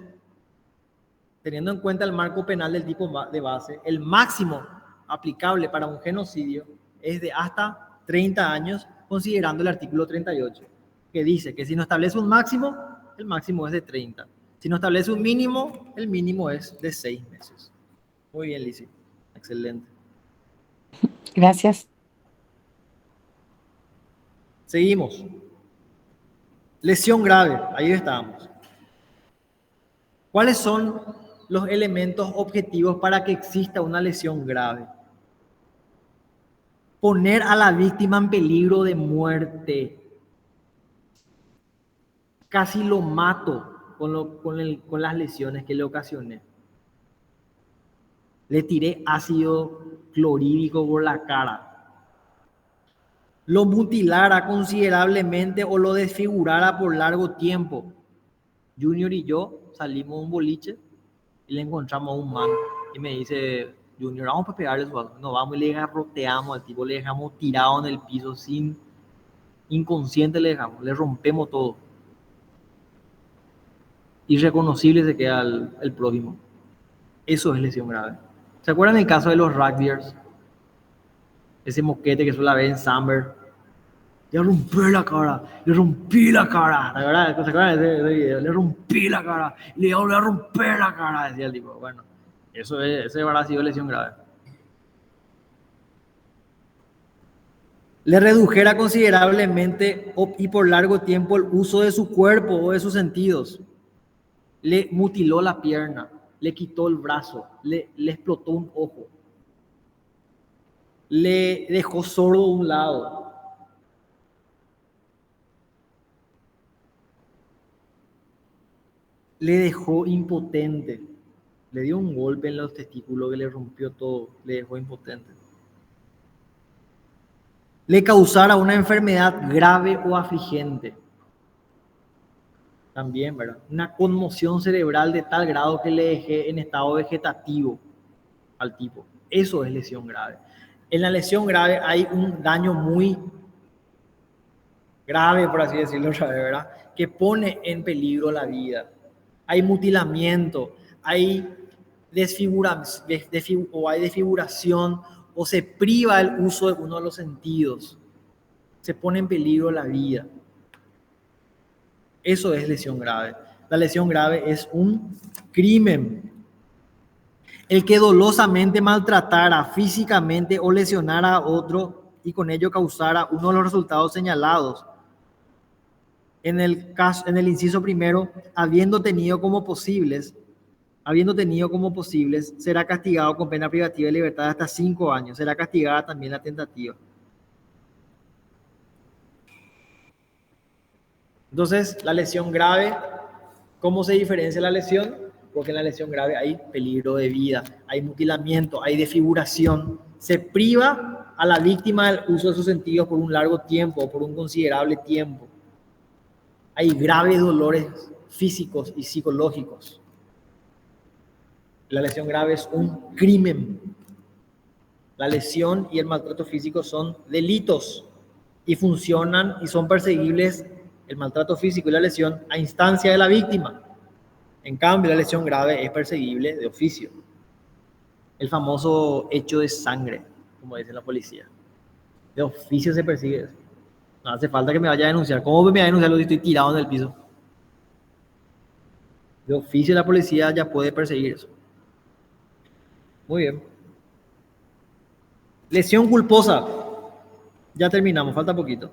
teniendo en cuenta el marco penal del tipo de base, el máximo aplicable para un genocidio es de hasta 30 años, considerando el artículo 38, que dice que si no establece un máximo, el máximo es de 30. Si no establece un mínimo, el mínimo es de 6 meses. Muy bien, Lizzy. Excelente. Gracias. Seguimos. Lesión grave. Ahí estamos. ¿Cuáles son los elementos objetivos para que exista una lesión grave? Poner a la víctima en peligro de muerte. Casi lo mato con las lesiones que le ocasioné. Le tiré ácido clorhídrico por la cara. Lo mutilara considerablemente o lo desfigurara por largo tiempo. Junior y yo salimos a un boliche y le encontramos a un man y me dice, Junior, vamos a pegarle su vaso. Nos vamos y le garroteamos al tipo, le dejamos tirado en el piso, sin inconsciente le dejamos, le rompemos todo. Irreconocible se queda el prójimo. Eso es lesión grave. ¿Se acuerdan el caso de los rugbyers? Ese moquete que suele haber en Samber. Le rompí la cara. ¿Se acuerdan de ese video? Le rompí la cara. Le voy a romper la cara, decía el tipo. Bueno, ese habrá sido lesión grave. Le redujera considerablemente y por largo tiempo el uso de su cuerpo o de sus sentidos. Le mutiló la pierna, le quitó el brazo, le explotó un ojo, le dejó sordo de un lado. Le dejó impotente, le dio un golpe en los testículos que le rompió todo, le dejó impotente. Le causara una enfermedad grave o afligente. También, ¿verdad? Una conmoción cerebral de tal grado que le dejé en estado vegetativo al tipo. Eso es lesión grave. En la lesión grave hay un daño muy grave, por así decirlo otra vez, ¿verdad? Que pone en peligro la vida. Hay mutilamiento, hay desfiguración o se priva el uso de uno de los sentidos. Se pone en peligro la vida. Eso es lesión grave. La lesión grave es un crimen. El que dolosamente maltratara físicamente o lesionara a otro y con ello causara uno de los resultados señalados en el inciso primero, habiendo tenido como posibles, será castigado con pena privativa de libertad hasta 5 años. Será castigada también la tentativa. Entonces, la lesión grave, ¿cómo se diferencia la lesión? Porque en la lesión grave hay peligro de vida, hay mutilamiento, hay desfiguración. Se priva a la víctima del uso de sus sentidos por un largo tiempo, por un considerable tiempo. Hay graves dolores físicos y psicológicos. La lesión grave es un crimen. La lesión y el maltrato físico son delitos y funcionan y son perseguibles, el maltrato físico y la lesión, a instancia de la víctima. En cambio, la lesión grave es perseguible de oficio. El famoso hecho de sangre, como dice la policía. De oficio se persigue eso. No hace falta que me vaya a denunciar. ¿Cómo me voy a denunciar si estoy tirado en el piso? De oficio la policía ya puede perseguir eso. Muy bien. Lesión culposa. Ya terminamos, falta poquito.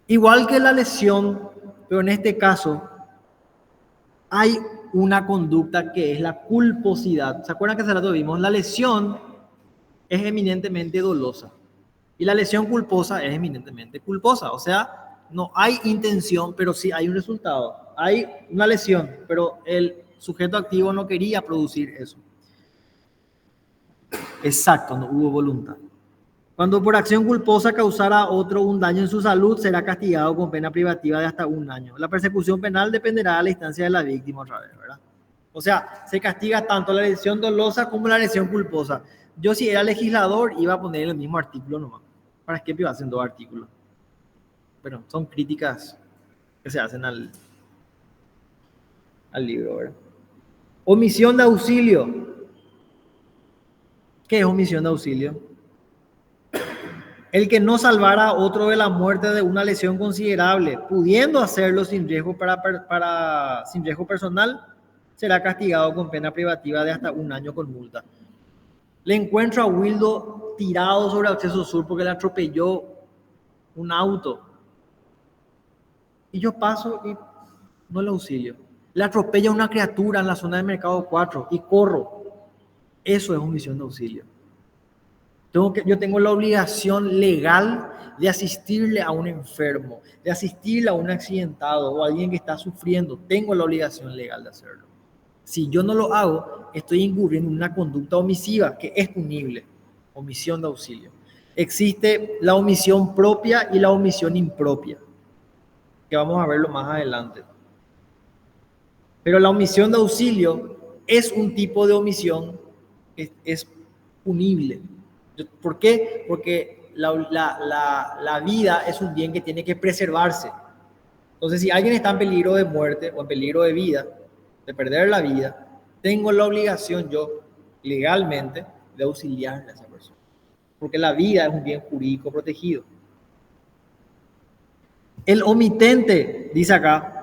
Igual que la lesión, pero en este caso hay una conducta que es la culposidad. ¿Se acuerdan que hace rato vimos? La lesión es eminentemente dolosa y la lesión culposa es eminentemente culposa. O sea, no hay intención, pero sí hay un resultado. Hay una lesión, pero el sujeto activo no quería producir eso. Exacto, no hubo voluntad. Cuando por acción culposa causara a otro un daño en su salud, será castigado con pena privativa de hasta 1 año. La persecución penal dependerá de la instancia de la víctima otra vez, ¿verdad? O sea, se castiga tanto la lesión dolosa como la lesión culposa. Yo, si era legislador, iba a poner el mismo artículo nomás. ¿Para qué iba haciendo 2 artículos? Bueno, son críticas que se hacen al libro, ¿verdad? Omisión de auxilio. ¿Qué es omisión de auxilio? El que no salvara a otro de la muerte de una lesión considerable, pudiendo hacerlo sin riesgo sin riesgo personal, será castigado con pena privativa de hasta 1 año con multa. Le encuentro a Wildo tirado sobre Acceso Sur porque le atropelló un auto. Y yo paso y no le auxilio. Le atropella una criatura en la zona de Mercado 4 y corro. Eso es omisión de auxilio. Yo tengo la obligación legal de asistirle a un enfermo, de asistirle a un accidentado o a alguien que está sufriendo. Tengo la obligación legal de hacerlo. Si yo no lo hago, estoy incurriendo en una conducta omisiva que es punible. Omisión de auxilio. Existe la omisión propia y la omisión impropia, que vamos a verlo más adelante. Pero la omisión de auxilio es un tipo de omisión que es punible. ¿Por qué? Porque la vida es un bien que tiene que preservarse. Entonces, si alguien está en peligro de muerte o en peligro de vida, de perder la vida, tengo la obligación yo, legalmente, de auxiliarle a esa persona. Porque la vida es un bien jurídico protegido. El omitente, dice acá,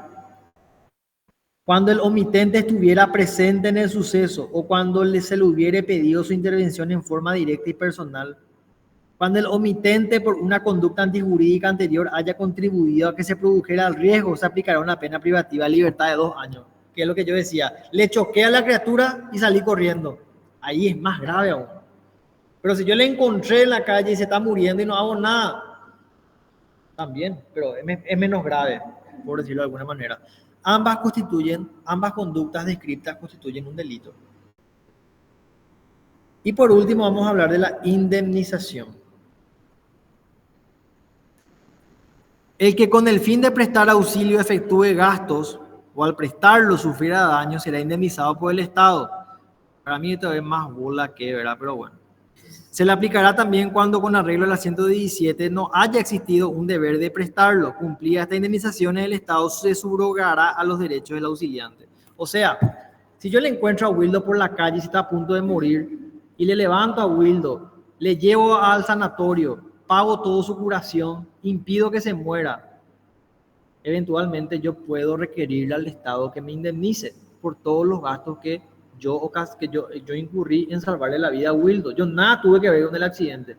cuando el omitente estuviera presente en el suceso o cuando se le hubiere pedido su intervención en forma directa y personal, cuando el omitente por una conducta antijurídica anterior haya contribuido a que se produjera el riesgo, se aplicará una pena privativa de libertad de 2 años, que es lo que yo decía. Le choqué a la criatura y salí corriendo. Ahí es más grave aún. Pero si yo le encontré en la calle y se está muriendo y no hago nada, también, pero es menos grave, por decirlo de alguna manera. Ambas conductas descritas constituyen un delito. Y por último vamos a hablar de la indemnización. El que con el fin de prestar auxilio efectúe gastos o al prestarlo sufriera daño será indemnizado por el Estado. Para mí esto es más bola que, ¿verdad? Pero bueno. Se le aplicará también cuando con arreglo a la 117 no haya existido un deber de prestarlo. Cumplida esta indemnización, el Estado se subrogará a los derechos del auxiliante. O sea, si yo le encuentro a Wildo por la calle y está a punto de morir y le levanto a Wildo, le llevo al sanatorio, pago toda su curación, impido que se muera, eventualmente yo puedo requerirle al Estado que me indemnice. por todos los gastos que yo incurrí en salvarle la vida a Wildo. Yo nada tuve que ver con el accidente,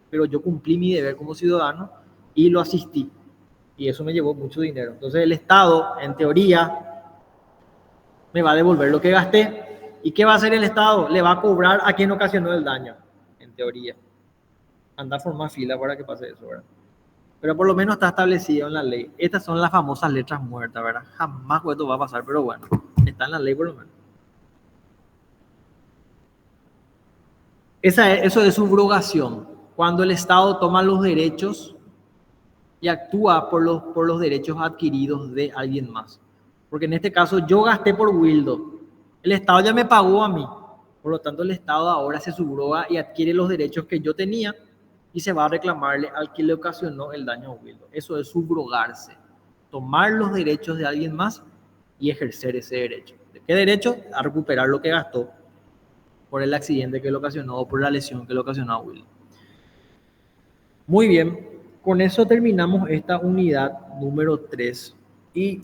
pero yo cumplí mi deber como ciudadano y lo asistí. Y eso me llevó mucho dinero. Entonces el Estado, en teoría, me va a devolver lo que gasté. ¿Y qué va a hacer el Estado? Le va a cobrar a quien ocasionó el daño, en teoría. Anda a formar fila para que pase eso, ¿verdad? Pero por lo menos está establecido en la ley. Estas son las famosas letras muertas, ¿verdad? Jamás esto va a pasar, pero bueno, está en la ley por lo menos. Eso es subrogación. Cuando el Estado toma los derechos y actúa por los derechos adquiridos de alguien más. Porque en este caso yo gasté por Wildo. El Estado ya me pagó a mí. Por lo tanto, el Estado ahora se subroga y adquiere los derechos que yo tenía y se va a reclamarle al que le ocasionó el daño a Wildo. Eso es subrogarse. Tomar los derechos de alguien más y ejercer ese derecho. ¿De qué derecho? A recuperar lo que gastó por el accidente que le ocasionó o por la lesión que le ocasionó a Wildo. Muy bien, con eso terminamos esta unidad número 3 y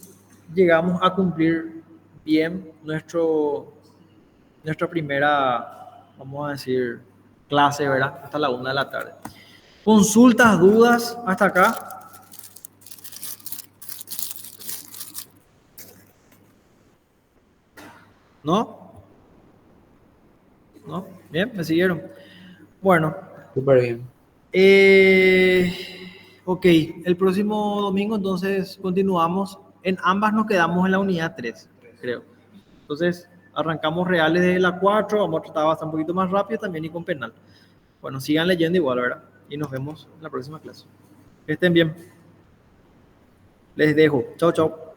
llegamos a cumplir bien nuestra primera, vamos a decir, clase, ¿verdad? Hasta la 1 de la tarde. ¿Consultas, dudas hasta acá? ¿No? ¿No? Bien, me siguieron. Bueno. Súper bien. Ok, el próximo domingo entonces continuamos. En ambas nos quedamos en la unidad 3, creo. Entonces arrancamos reales de la 4, vamos a tratar bastante un poquito más rápido también y con penal. Bueno, sigan leyendo igual, ¿verdad? Y nos vemos en la próxima clase. Que estén bien. Les dejo. Chao, chao.